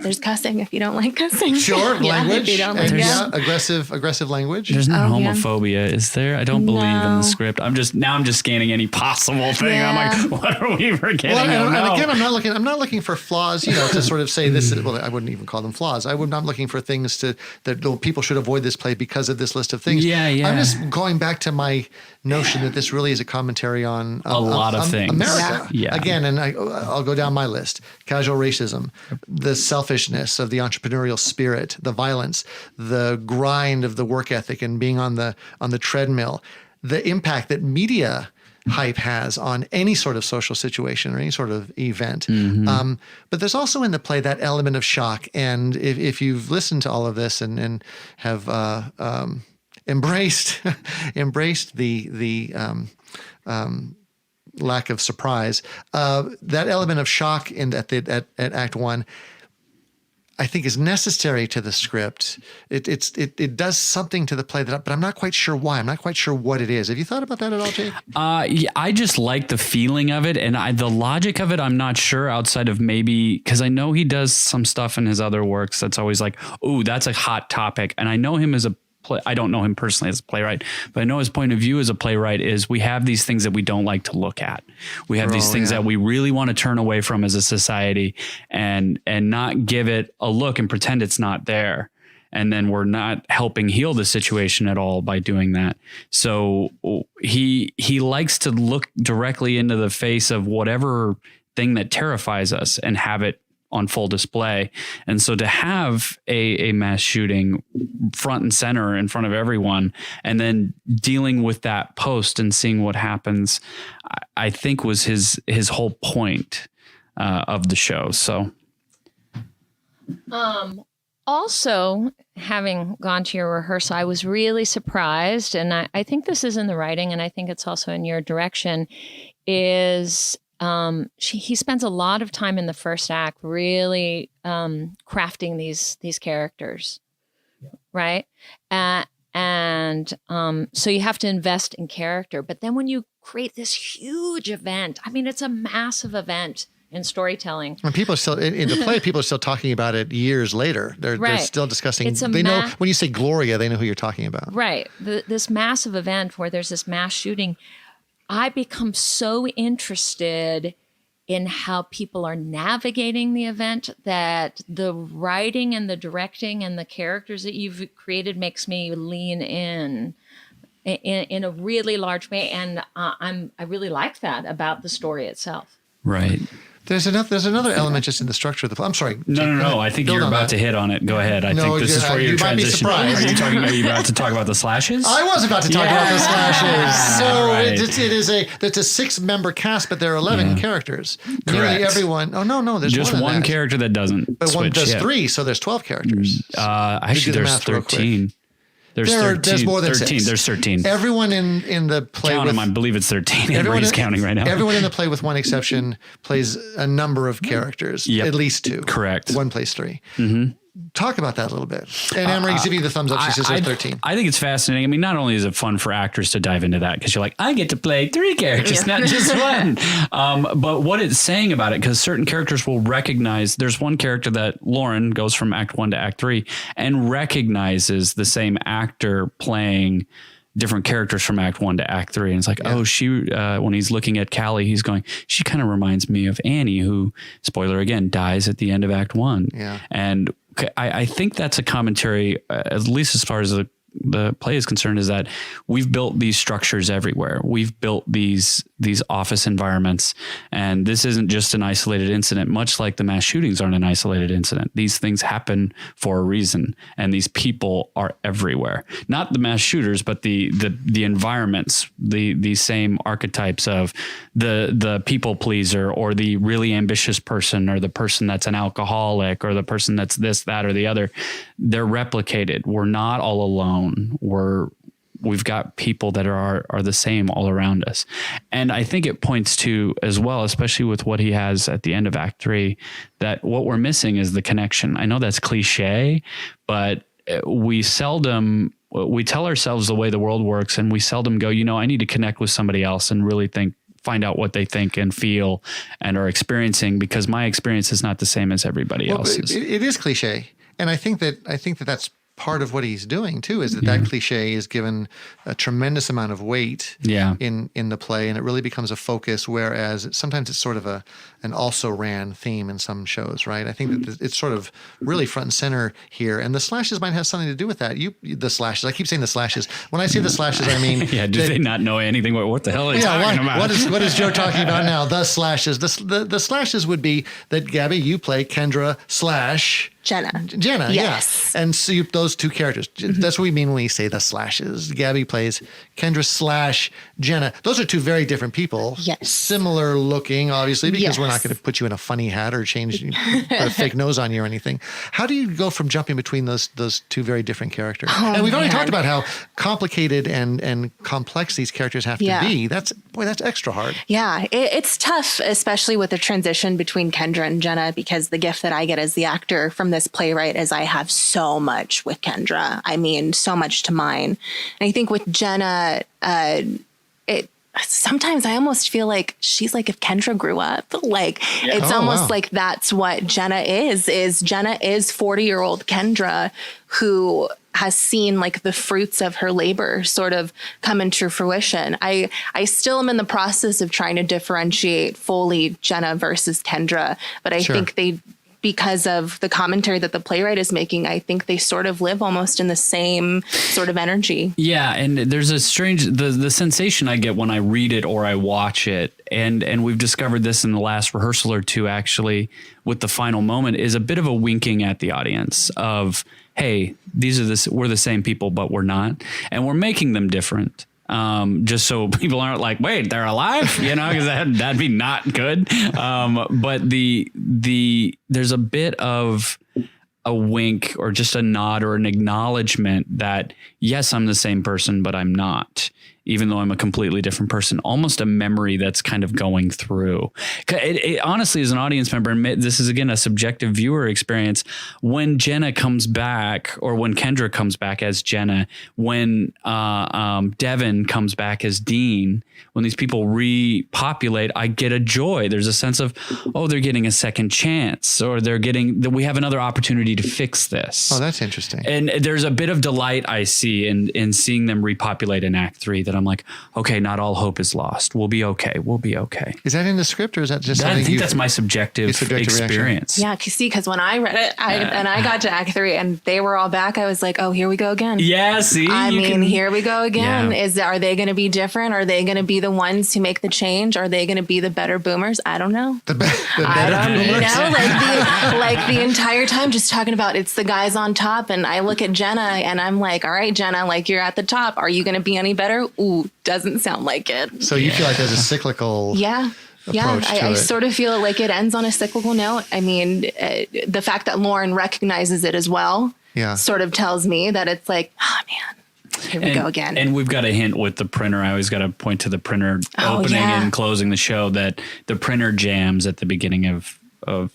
There's cussing if you don't like cussing. Sure, language. If you don't like aggressive language. There's no homophobia, is there? I don't believe in the script. I'm just scanning any possible thing. I'm like, what are we forgetting? Well, and again, I'm not looking for flaws, to sort of say this is, well, I wouldn't even call them flaws. I'm not looking for things that people should avoid this play because of this list of things. Yeah. I'm just going back to my notion that this really is a commentary on a lot of things. America. Yeah. Again, and I'll go down my list: casual racism, the selfishness of the entrepreneurial spirit, the violence, the grind of the work ethic and being on the treadmill, the impact that media hype has on any sort of social situation or any sort of event. Mm-hmm. But there's also in the play that element of shock. And if you've listened to all of this and have embraced the lack of surprise, that element of shock at Act One, I think, is necessary to the script. It does something to the play but I'm not quite sure why. I'm not quite sure what it is. Have you thought about that at all, Jake? Yeah, I just like the feeling of it, and the logic of it, I'm not sure, outside of maybe because I know he does some stuff in his other works that's always like, oh, that's a hot topic, and I know him as a I don't know him personally as a playwright, but I know his point of view as a playwright is we have these things that we don't like to look at. We have these things that we really want to turn away from as a society and not give it a look and pretend it's not there. And then we're not helping heal the situation at all by doing that. So he likes to look directly into the face of whatever thing that terrifies us and have it on full display. And so to have a mass shooting front and center in front of everyone, and then dealing with that post and seeing what happens, I think was his whole point of the show. So, also, having gone to your rehearsal, I was really surprised, and I think this is in the writing, and I think it's also in your direction, is he spends a lot of time in the first act really crafting these characters, right? So you have to invest in character. But then when you create this huge event, I mean, it's a massive event in storytelling. When people are still in the play, people are still talking about it years later. They're still discussing. They know when you say Gloria, they know who you're talking about. Right. This massive event where there's this mass shooting, I become so interested in how people are navigating the event that the writing and the directing and the characters that you've created makes me lean in a really large way. And I really like that about the story itself. Right. There's another element just in the structure of the play. I'm sorry. No. I think you're about to hit on it. Go ahead. I think this is where your transition. Are you about to talk about the slashes? I was about to talk about the slashes. So right. It's a 6-member cast, but there are 11 characters. Correct. Nearly everyone. Oh no, there's just one character that doesn't. But switch, there's 3, so there's 12 characters. Actually, there's 13. There's more than 13. 6. There's 13. Everyone in the play Count them, I believe it's 13. Everybody's counting right now. Everyone in the play, with one exception, plays a number of characters. Yep. At least 2. Correct. One plays 3. Mm-hmm. Talk about that a little bit. And Anne-Marie's giving you the thumbs up. She says there's 13. I think it's fascinating. I mean, not only is it fun for actors to dive into that, because you're like, I get to play 3 characters, not just one. But what it's saying about it, because certain characters will recognize, there's one character that Lauren goes from Act 1 to Act 3 and recognizes the same actor playing different characters from Act 1 to Act 3. And it's like, when he's looking at Callie, he's going, she kind of reminds me of Annie, who, spoiler again, dies at the end of Act 1. Yeah. And I think that's a commentary, at least as far as the play is concerned, is that we've built these structures everywhere. We've built these office environments, and this isn't just an isolated incident, much like the mass shootings aren't an isolated incident. These things happen for a reason, and these people are everywhere. Not the mass shooters, but the environments, the same archetypes of the people pleaser, or the really ambitious person, or the person that's an alcoholic, or the person that's this, that, or the other. They're replicated. We're not all alone. We've got people that are the same all around us. And I think it points to as well, especially with what he has at the end of Act 3, that what we're missing is the connection. I know that's cliche, but we tell ourselves the way the world works, and we seldom go, I need to connect with somebody else and really find out what they think and feel and are experiencing, because my experience is not the same as everybody else's. It is cliche. And I think that that's part of what he's doing too, is that cliche is given a tremendous amount of weight in the play, and it really becomes a focus, whereas sometimes it's sort of an also ran theme in some shows, right? I think that it's sort of really front and center here, and the slashes might have something to do with that. The slashes, I keep saying the slashes. When I say the slashes, I mean... do they not know anything? What the hell are you talking about? What is Joe talking about now? The slashes. The slashes would be that, Gaby, you play Kendra / Jenna, yes. Yeah. And so those 2 characters, that's what we mean when we say the slashes. Gaby plays Kendra / Jenna. Those are 2 very different people. Yes. Similar looking, obviously, because we're not going to put you in a funny hat or put a fake nose on you or anything. How do you go from jumping between those 2 very different characters? And we've already talked about how complicated and complex these characters have to be. That's extra hard. Yeah, it's tough, especially with the transition between Kendra and Jenna, because the gift that I get as the actor from this playwright is I have so much with Kendra. I mean, so much to mine. And I think with Jenna, sometimes I almost feel like she's like if Kendra grew up. It's almost like that's what Jenna is Jenna is 40-year-old Kendra who has seen like the fruits of her labor sort of come into fruition. I still am in the process of trying to differentiate fully Jenna versus Kendra, but I think because of the commentary that the playwright is making, I think they sort of live almost in the same sort of energy. Yeah, and there's a strange, the sensation I get when I read it or I watch it, and we've discovered this in the last rehearsal or 2 actually, with the final moment, is a bit of a winking at the audience of, hey, we're the same people, but we're not, and we're making them different. Just so people aren't like, wait, they're alive, because that'd be not good. But there's a bit of a wink or just a nod or an acknowledgement that, yes, I'm the same person, but I'm not. even though I'm a completely different person, almost a memory that's kind of going through. It honestly, as an audience member, and this is again a subjective viewer experience, when Jenna comes back, or when Kendra comes back as Jenna, when Devin comes back as Dean, when these people repopulate, I get a joy. There's a sense of, oh, they're getting a second chance, or we have another opportunity to fix this. Oh, that's interesting. And there's a bit of delight I see in seeing them repopulate in Act 3, that I'm like, okay, not all hope is lost. We'll be okay. We'll be okay. Is that in the script, or is that just something I think that's my subjective experience. Yeah, because when I read it, and I got to Act 3 and they were all back, I was like, oh, here we go again. Yeah, see? Here we go again. Yeah. Are they going to be different? Are they going to be the ones who make the change? Are they going to be the better boomers? I don't know. The better boomers. Like the entire time just talking about it's the guys on top, and I look at Jenna and I'm like, all right, Jenna, like, you're at the top. Are you going to be any better? Ooh, doesn't sound like it. So you feel like there's a cyclical approach to it. I sort of feel like it ends on a cyclical note. I mean, the fact that Lauren recognizes it as well sort of tells me that it's like, oh, man, here we go again. And we've got a hint with the printer. I always got to point to the printer opening and closing the show, that the printer jams at the beginning of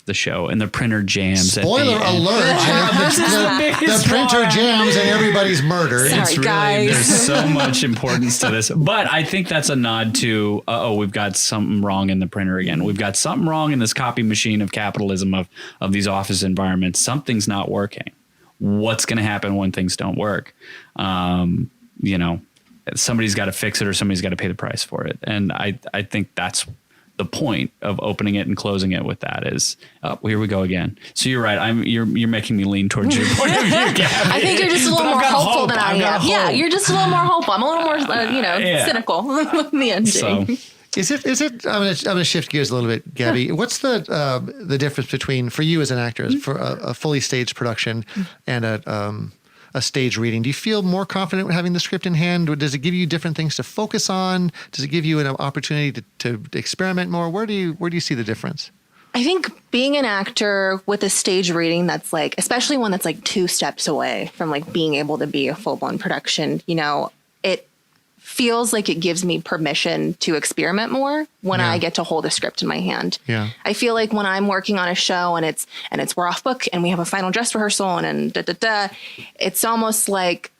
the show, and the printer jams. Spoiler alert! The printer jams and everybody's murdered. Sorry, it's really, guys. There's so much importance to this, but I think that's a nod to we've got something wrong in the printer again. We've got something wrong in this copy machine of capitalism of these office environments. Something's not working. What's going to happen when things don't work? Somebody's got to fix it, or somebody's got to pay the price for it. And I think that's the point of opening it and closing it with that is, here we go again. So you're right. You're making me lean towards your point of view, Gaby. I think you're just a little more hopeful than I am. Yeah, you're just a little more hopeful. I'm a little more, cynical with the ending. So. Is it? I'm gonna shift gears a little bit, Gaby. What's the difference between, for you as an actor, for a fully staged production and a stage reading? Do you feel more confident with having the script in hand? Or does it give you different things to focus on? Does it give you an opportunity to experiment more? Where do you see the difference? I think being an actor with a stage reading that's like, especially one that's like 2 steps away from like being able to be a full-blown production, it feels like it gives me permission to experiment more when I get to hold a script in my hand. Yeah. I feel like when I'm working on a show and we're off book and we have a final dress rehearsal and it's almost like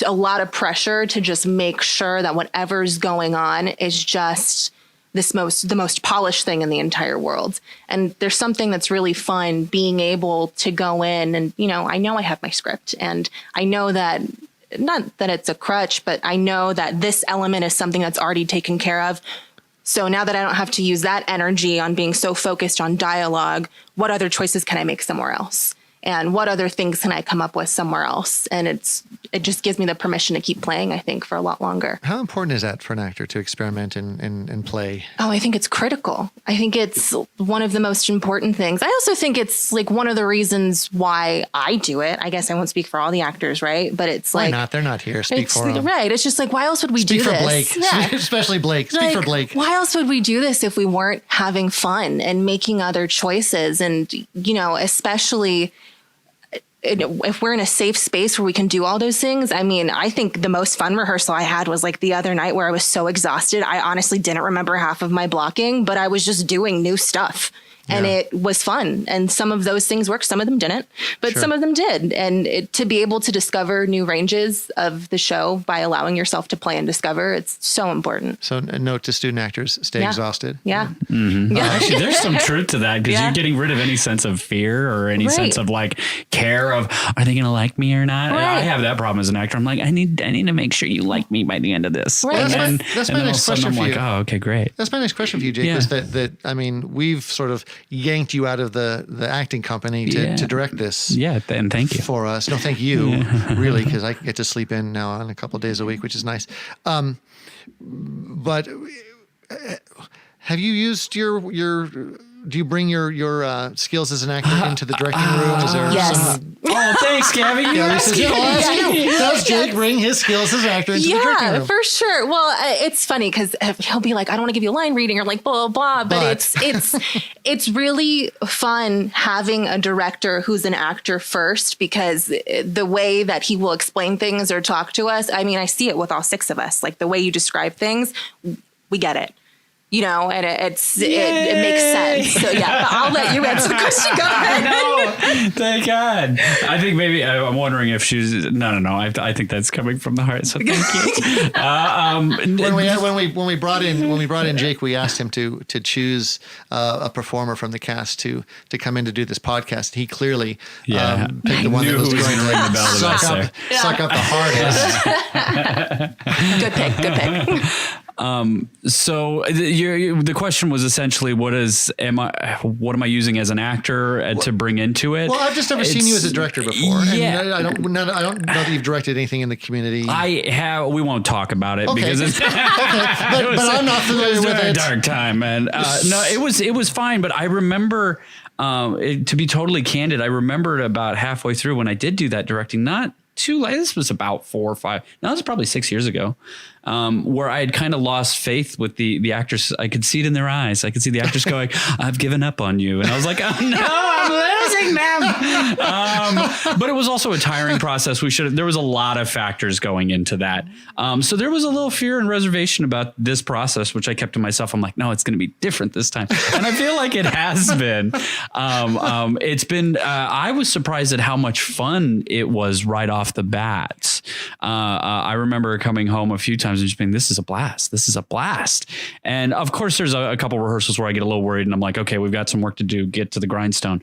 a lot of pressure to just make sure that whatever's going on is just the most polished thing in the entire world. And there's something that's really fun being able to go in and, I know I have my script, and I know that, not that it's a crutch, but I know that this element is something that's already taken care of. So now that I don't have to use that energy on being so focused on dialogue, what other choices can I make somewhere else? And what other things can I come up with somewhere else? And it just gives me the permission to keep playing, I think, for a lot longer. How important is that for an actor to experiment and play? Oh, I think it's critical. I think it's one of the most important things. I also think it's like one of the reasons why I do it. I guess I won't speak for all the actors, right? But it's why like... not? They're not here. Speak for them. Right. It's just like, why else would we do this? Speak for Blake. Yeah. Especially Blake. Speak for Blake. Why else would we do this if we weren't having fun and making other choices? And, especially... if we're in a safe space where we can do all those things. I mean, I think the most fun rehearsal I had was like the other night where I was so exhausted. I honestly didn't remember half of my blocking, but I was just doing new stuff. And it was fun. And some of those things worked. Some of them didn't, but some of them did. And to be able to discover new ranges of the show by allowing yourself to play and discover, it's so important. So a note to student actors, stay exhausted. Yeah. Mm-hmm. Yeah. Actually, there's some truth to that, because you're getting rid of any sense of fear or any sense of like care of, are they going to like me or not? Right. I have that problem as an actor. I'm like, I need to make sure you like me by the end of this. Right. Well, that's my next question for you. Oh, okay, great. That's my next question for you, Jake, is that I mean, we've sort of yanked you out of the acting company to direct this. Yeah, and thank you. For us. No, thank you, really, because I get to sleep in now on a couple of days a week, which is nice. But have you used your do you bring your skills as an actor into the directing room? Is there Yes. Oh, thanks, Gaby. Does Jake bring his skills as an actor into the directing room? Yeah, for sure. Well, it's funny because he'll be like, I don't want to give you a line reading or like blah, blah, blah. But it's really fun having a director who's an actor first, because the way that he will explain things or talk to us, I mean, I see it with all 6 of us. Like the way you describe things, we get it. You know, and it makes sense. So yeah, but I'll let you answer the question. Go ahead. No, thank God. I think maybe I'm wondering if she's no. I think that's coming from the heart. So thank you. When we brought in Jake, we asked him to choose a performer from the cast to come in to do this podcast. He clearly picked the one that was going to ring the bell. Suck up the hardest. Good pick. So the question was essentially, what am I using as an actor to bring into it? Well, I've just never seen you as a director before. Yeah. And I don't know that you've directed anything in the community. I have. We won't talk about it because it's but I'm not familiar with it. Dark time, man. No, it was fine, but I remember, to be totally candid, I remembered about halfway through when I did do that directing, not too late. This was about 4 or 5. No, this was probably 6 years ago, where I had kind of lost faith with the actors. I could see it in their eyes. I could see the actors going, "I've given up on you," and I was like, "Oh no, I'm losing them." But it was also a tiring process. There was a lot of factors going into that. So there was a little fear and reservation about this process, which I kept to myself. I'm like, no, it's going to be different this time, and I feel like it has been. It's been. I was surprised at how much fun it was right off the bat. I remember coming home a few times and just being, this is a blast. This is a blast. And of course, there's a couple rehearsals where I get a little worried and I'm like, okay, we've got some work to do. Get to the grindstone.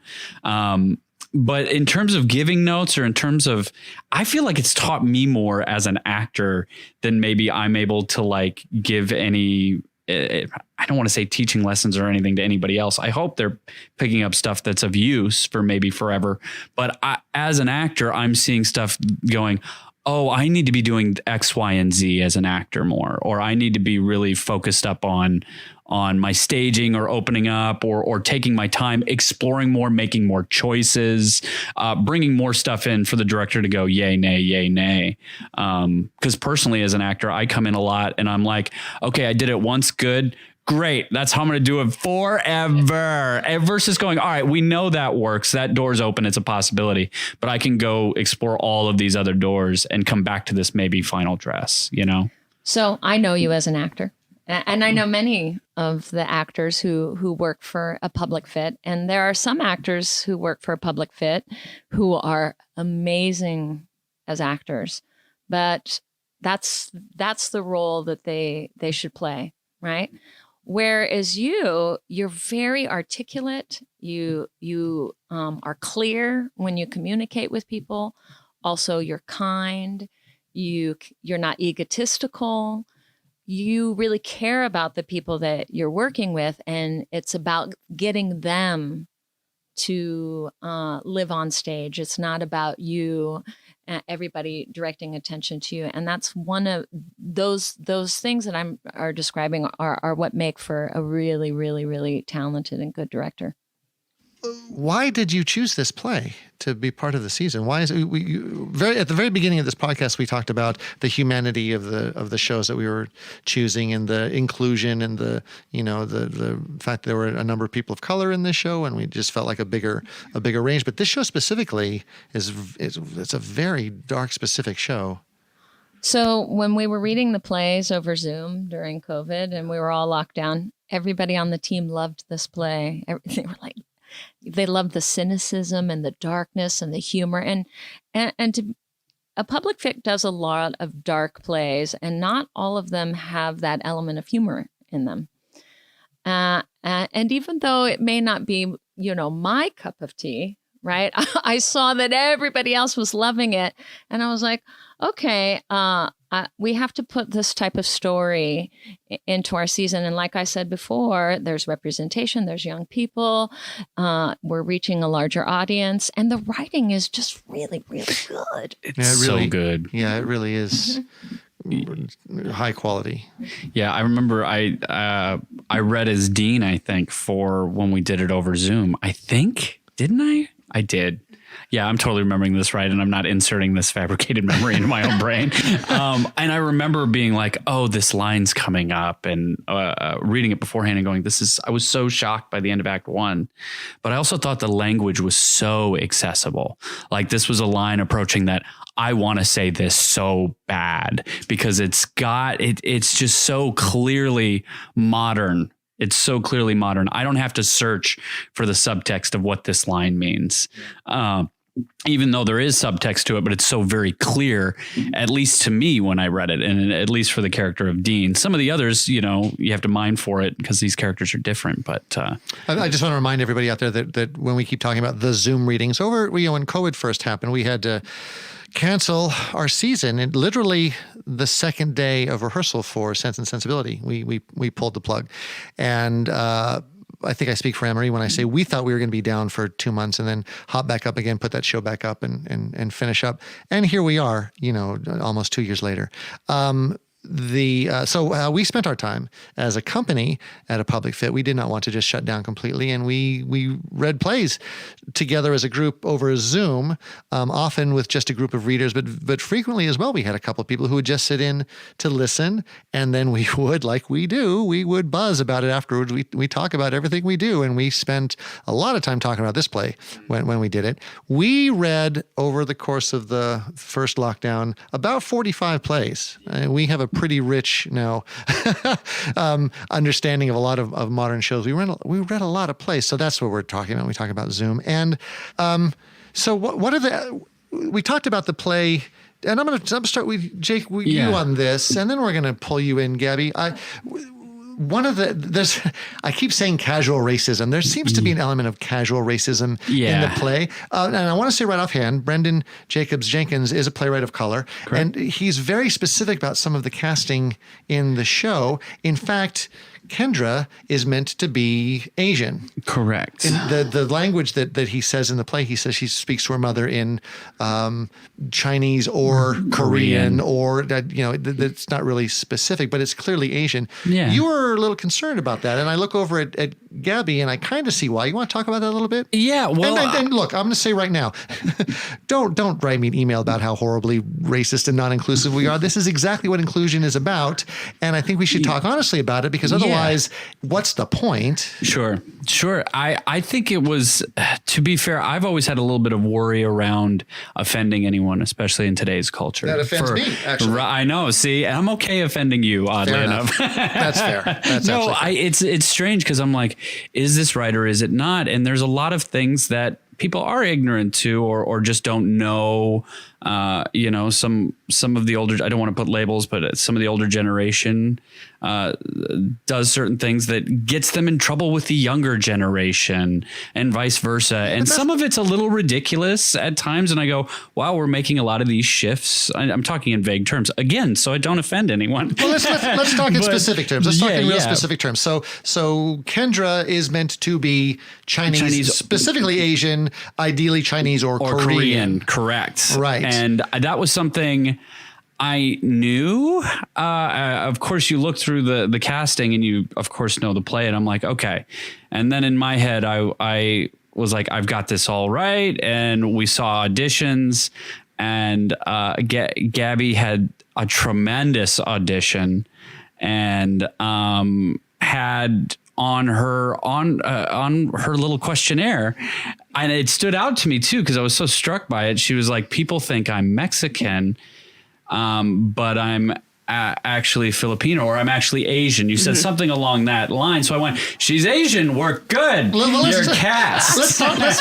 But in terms of giving notes, or in terms of, I feel like it's taught me more as an actor than maybe I'm able to like give any. I don't want to say teaching lessons or anything to anybody else. I hope they're picking up stuff that's of use for maybe forever. But as an actor, I'm seeing stuff going, oh, I need to be doing X, Y, and Z as an actor more, or I need to be really focused up on my staging or opening up or taking my time, exploring more, making more choices, bringing more stuff in for the director to go, yay, nay, yay, nay. Because personally, as an actor, I come in a lot and I'm like, okay, I did it once, good. Great. That's how I'm going to do it forever. Versus going, all right, we know that works. That door's open. It's a possibility. But I can go explore all of these other doors and come back to this maybe final dress, you know? So I know you as an actor. And I know many of the actors who work for a public fit. And there are some actors who work for a public fit who are amazing as actors. But that's the role that they should play, right? Whereas you're very articulate. You are clear when you communicate with people. Also, you're kind. You're not egotistical. You really care about the people that you're working with, and it's about getting them to live on stage. It's not about you, everybody directing attention to you. And that's one of those things that are describing are what make for a really, really, really talented and good director. Why did you choose this play to be part of the season? Why is it, at the very beginning of this podcast, we talked about the humanity of the shows that we were choosing, and the inclusion, and the fact that there were a number of people of color in this show, and we just felt like a bigger range. But this show specifically it's a very dark, specific show. So when we were reading the plays over Zoom during COVID and we were all locked down, everybody on the team loved this play. They were like, they loved the cynicism and the darkness and the humor, and a public fic does a lot of dark plays, and not all of them have that element of humor in them. And even though it may not be, my cup of tea, right? I saw that everybody else was loving it, and I was like, okay, we have to put this type of story into our season. And like I said before, there's representation, there's young people, we're reaching a larger audience, and the writing is just really, really good. It's so good. Yeah, it really is. high quality. Yeah, I remember I read as Dean, I think, for when we did it over Zoom. I think, didn't I? I did. Yeah, I'm totally remembering this right, and I'm not inserting this fabricated memory into my own brain. And I remember being like, oh, this line's coming up, and reading it beforehand and going, I was so shocked by the end of Act 1. But I also thought the language was so accessible. Like, this was a line approaching that I want to say this so bad because it's just so clearly modern. It's so clearly modern. I don't have to search for the subtext of what this line means. Even though there is subtext to it, but it's so very clear, at least to me when I read it, and at least for the character of Dean. Some of the others, you have to mind for it because these characters are different. But I just want to remind everybody out there that when we keep talking about the Zoom readings, when COVID first happened, we had to cancel our season. And literally the second day of rehearsal for Sense and Sensibility, we pulled the plug. And I think I speak for Anne-Marie when I say we thought we were going to be down for 2 months and then hop back up again, put that show back up and finish up. And here we are, almost 2 years later. So we spent our time as a company at a public fit. We did not want to just shut down completely, and we read plays together as a group over Zoom, often with just a group of readers, but frequently as well. We had a couple of people who would just sit in to listen, and then we would, like we do, we would buzz about it afterwards. We talk about everything we do, and we spent a lot of time talking about this play when we did it. We read over the course of the first lockdown about 45 plays. We have a pretty rich now understanding of a lot of modern shows. We read a lot of plays, so that's what we're talking about when we talk about Zoom. And so what are we talked about the play, and I'm going to start with Jake, you on this, and then we're going to pull you in, Gaby. I keep saying casual racism. There seems to be an element of casual racism in the play. And I want to say right offhand, Branden Jacobs-Jenkins is a playwright of color. Correct. And he's very specific about some of the casting in the show. In fact, Kendra is meant to be Asian. Correct. In the language that he says in the play, he says she speaks to her mother in Chinese or Korean, or that's not really specific, but it's clearly Asian. Yeah. You were a little concerned about that, and I look over at Gaby, and I kind of see why. You want to talk about that a little bit? Yeah. Well, and look, I'm going to say right now, don't write me an email about how horribly racist and non-inclusive we are. This is exactly what inclusion is about, and I think we should talk honestly about it, because otherwise, what's the point? Sure. I think it was, to be fair, I've always had a little bit of worry around offending anyone, especially in today's culture. That offends me, actually. I know. See, I'm okay offending you, oddly enough. That's fair. That's no, fair. It's strange because I'm like, is this right or is it not? And there's a lot of things that people are ignorant to or just don't know. Some of the older, I don't want to put labels, but some of the older generation does certain things that gets them in trouble with the younger generation and vice versa. And some of it's a little ridiculous at times. And I go, wow, we're making a lot of these shifts. I'm talking in vague terms again, so I don't offend anyone. Well, let's talk in specific terms. Let's talk in real specific terms. So Kendra is meant to be Chinese, specifically Asian, ideally Chinese or Korean. Correct. Right. And that was something I knew. Of course, you look through the casting and you, of course, know the play. And I'm like, okay. And then in my head, I was like, I've got this all right. And we saw auditions. And Gaby had a tremendous audition and had on her little questionnaire, and it stood out to me too because I was so struck by it. She was like, people think I'm Mexican, but I'm actually Filipino, or I'm actually Asian. You said something along that line, so I went, she's Asian, we're good. You're cast. Let's toss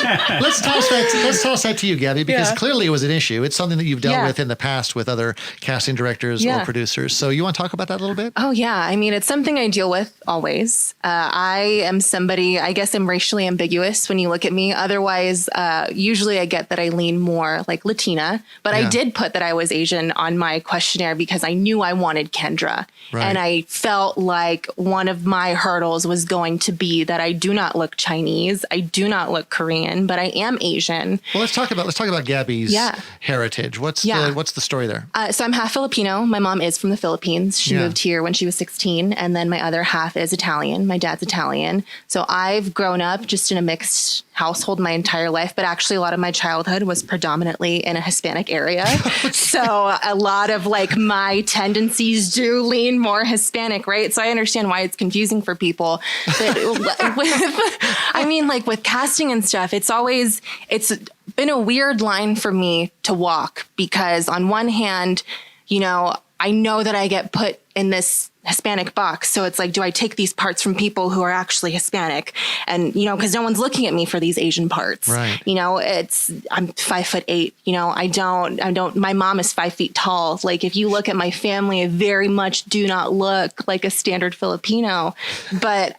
that to you, Gaby, because clearly it was an issue. It's something that you've dealt with in the past with other casting directors or producers. So you want to talk about that a little bit? Oh yeah, I mean, it's something I deal with always. I am somebody, I guess I'm racially ambiguous when you look at me. Otherwise, usually I get that I lean more like Latina, but I did put that I was Asian on my questionnaire because I knew I wanted Kendra. Right. And I felt like one of my hurdles was going to be that I do not look Chinese. I do not look Korean, but I am Asian. Well, let's talk about Gaby's heritage. What's the story there? So I'm half Filipino. My mom is from the Philippines. She moved here when she was 16. And then my other half is Italian. My dad's Italian. So I've grown up just in a mixed household my entire life, but actually a lot of my childhood was predominantly in a Hispanic area. So a lot of like my tendencies do lean more Hispanic, right? So I understand why it's confusing for people. But with casting and stuff, it's been a weird line for me to walk, because on one hand, I know that I get put in this Hispanic box. So it's like, do I take these parts from people who are actually Hispanic? And, because no one's looking at me for these Asian parts. Right. I'm 5'8", my mom is 5 feet tall. Like, if you look at my family, I very much do not look like a standard Filipino. But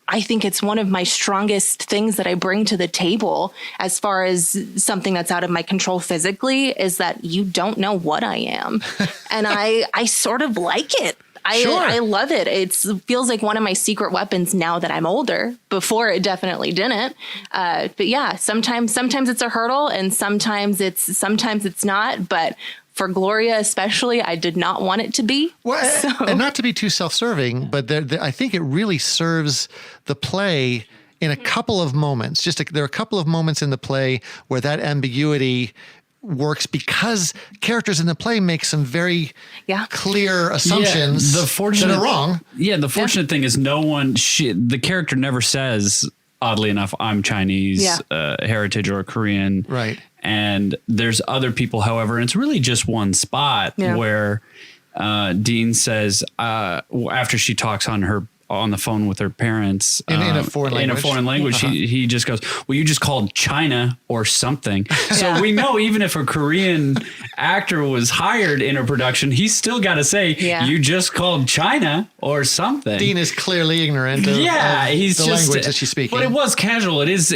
I think it's one of my strongest things that I bring to the table as far as something that's out of my control physically, is that you don't know what I am. And I sort of like it. I love it. It feels like one of my secret weapons now that I'm older. Before, it definitely didn't. But yeah, sometimes it's a hurdle, and sometimes it's not. But for Gloria especially, I did not want it to be. Well, and not to be too self-serving, but I think it really serves the play in a couple of moments. There are a couple of moments in the play where that ambiguity works, because characters in the play make some very clear assumptions that are wrong. Yeah, the fortunate thing is the character never says, oddly enough, I'm Chinese heritage or Korean. Right. And there's other people, however, and it's really just one spot where Dean says, after she talks on the phone with her parents in a foreign language, he just goes, well, you just called China or something. So we know even if a Korean actor was hired in a production, he's still got to say, you just called China or something. Dean is clearly ignorant of he's the just, language that she's speaking. But it was casual. It is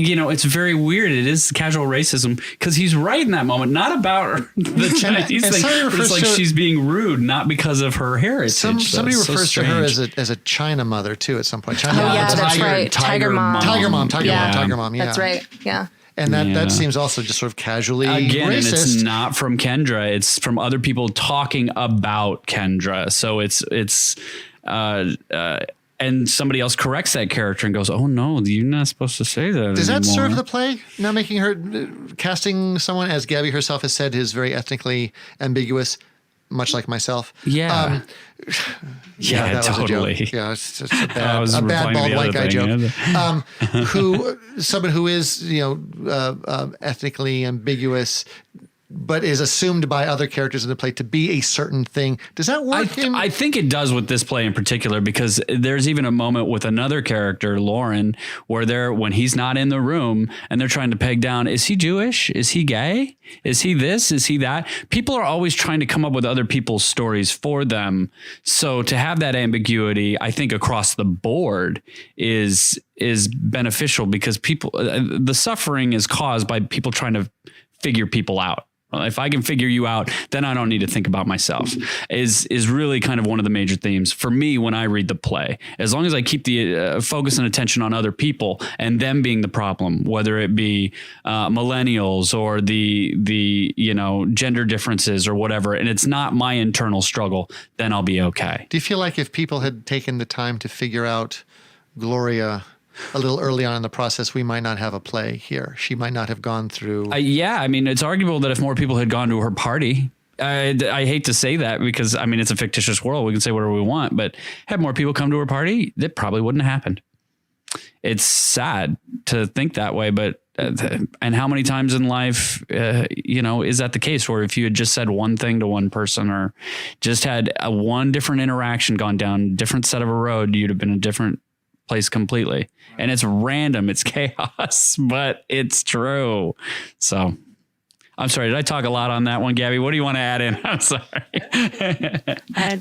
it's very weird. It is casual racism, because he's right in that moment, not about the Chinese thing. But it's like she's being rude, not because of her heritage. Somebody refers to her as a China mother too at some point. That's right. Tiger mom. Tiger mom. Yeah. That's right. Yeah. And that seems also just sort of casually again, racist. And it's not from Kendra. It's from other people talking about Kendra. So it's and somebody else corrects that character and goes, oh no, you're not supposed to say that. Does that anymore. serve the play? Not making her, casting someone, as Gaby herself has said, is very ethnically ambiguous, much like myself. Yeah. That was totally. A joke. Yeah, it's just a bad bald white guy joke. Someone who is, ethnically ambiguous, but is assumed by other characters in the play to be a certain thing. Does that work? I think it does with this play in particular, because there's even a moment with another character, Lauren, where when he's not in the room and they're trying to peg down, is he Jewish? Is he gay? Is he this? Is he that? People are always trying to come up with other people's stories for them. So to have that ambiguity, I think across the board is beneficial, because the suffering is caused by people trying to figure people out. Well, if I can figure you out, then I don't need to think about myself, is really kind of one of the major themes for me when I read the play. As long as I keep the focus and attention on other people and them being the problem, whether it be millennials or the gender differences or whatever, and it's not my internal struggle, then I'll be okay. Do you feel like if people had taken the time to figure out Gloria a little early on in the process, we might not have a play here? She might not have gone through. It's arguable that if more people had gone to her party, I hate to say that, because it's a fictitious world. We can say whatever we want, but had more people come to her party, that probably wouldn't have happened. It's sad to think that way, but and how many times in life, is that the case? Where if you had just said one thing to one person, or just had one different interaction gone down a different set of a road, you'd have been a different place completely. And it's random, it's chaos, but it's true. So I'm sorry, did I talk a lot on that one, Gaby? What do you want to add in? I'm sorry.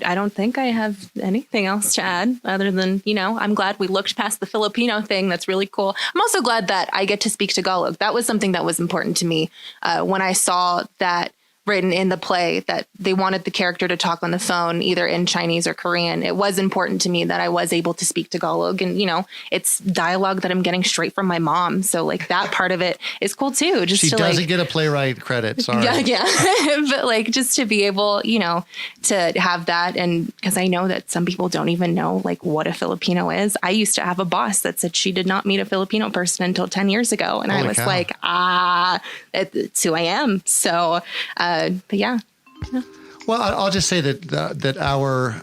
I don't think I have anything else to add other than, I'm glad we looked past the Filipino thing. That's really cool. I'm also glad that I get to speak Tagalog. That was something that was important to me when I saw that written in the play that they wanted the character to talk on the phone, either in Chinese or Korean, it was important to me that I was able to speak Tagalog. And, it's dialogue that I'm getting straight from my mom. So like that part of it is cool too. She doesn't get a playwright credit. Sorry. Yeah. But like just to be able, to have that. And because I know that some people don't even know like what a Filipino is. I used to have a boss that said she did not meet a Filipino person until 10 years ago. And I was like, it's who I am. So, but yeah. Well, I'll just say that our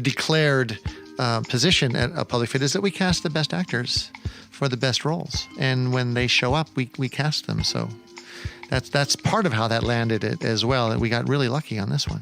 declared position at a Public Fit is that we cast the best actors for the best roles, and when they show up, we cast them. So that's part of how that landed it as well. We got really lucky on this one.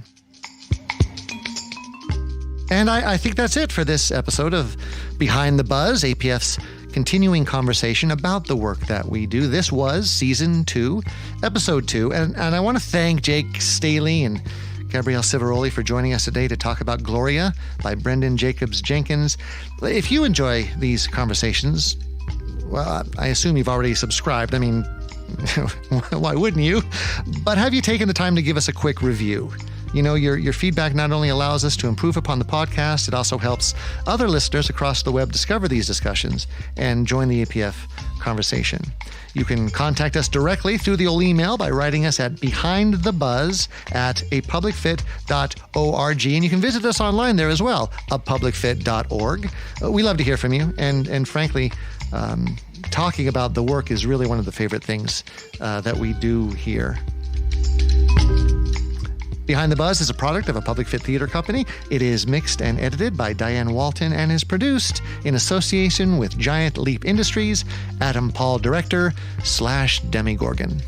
And I think that's it for this episode of Behind the Buzz, APF's continuing conversation about the work that we do. This was Season 2, Episode 2, and I want to thank Jake Staley and Gabrielle Silveroli for joining us today to talk about Gloria by Branden Jacobs-Jenkins. If you enjoy these conversations, well, I assume you've already subscribed. I mean, why wouldn't you? But have you taken the time to give us a quick review? Your feedback not only allows us to improve upon the podcast, it also helps other listeners across the web discover these discussions and join the APF conversation. You can contact us directly through the old email by writing us at behindthebuzz@apublicfit.org. And you can visit us online there as well, apublicfit.org. We love to hear from you. And frankly, talking about the work is really one of the favorite things that we do here. Behind the Buzz is a product of a Public Fit Theater company. It is mixed and edited by Diane Walton and is produced in association with Giant Leap Industries, Adam Paul Director / Demigorgon.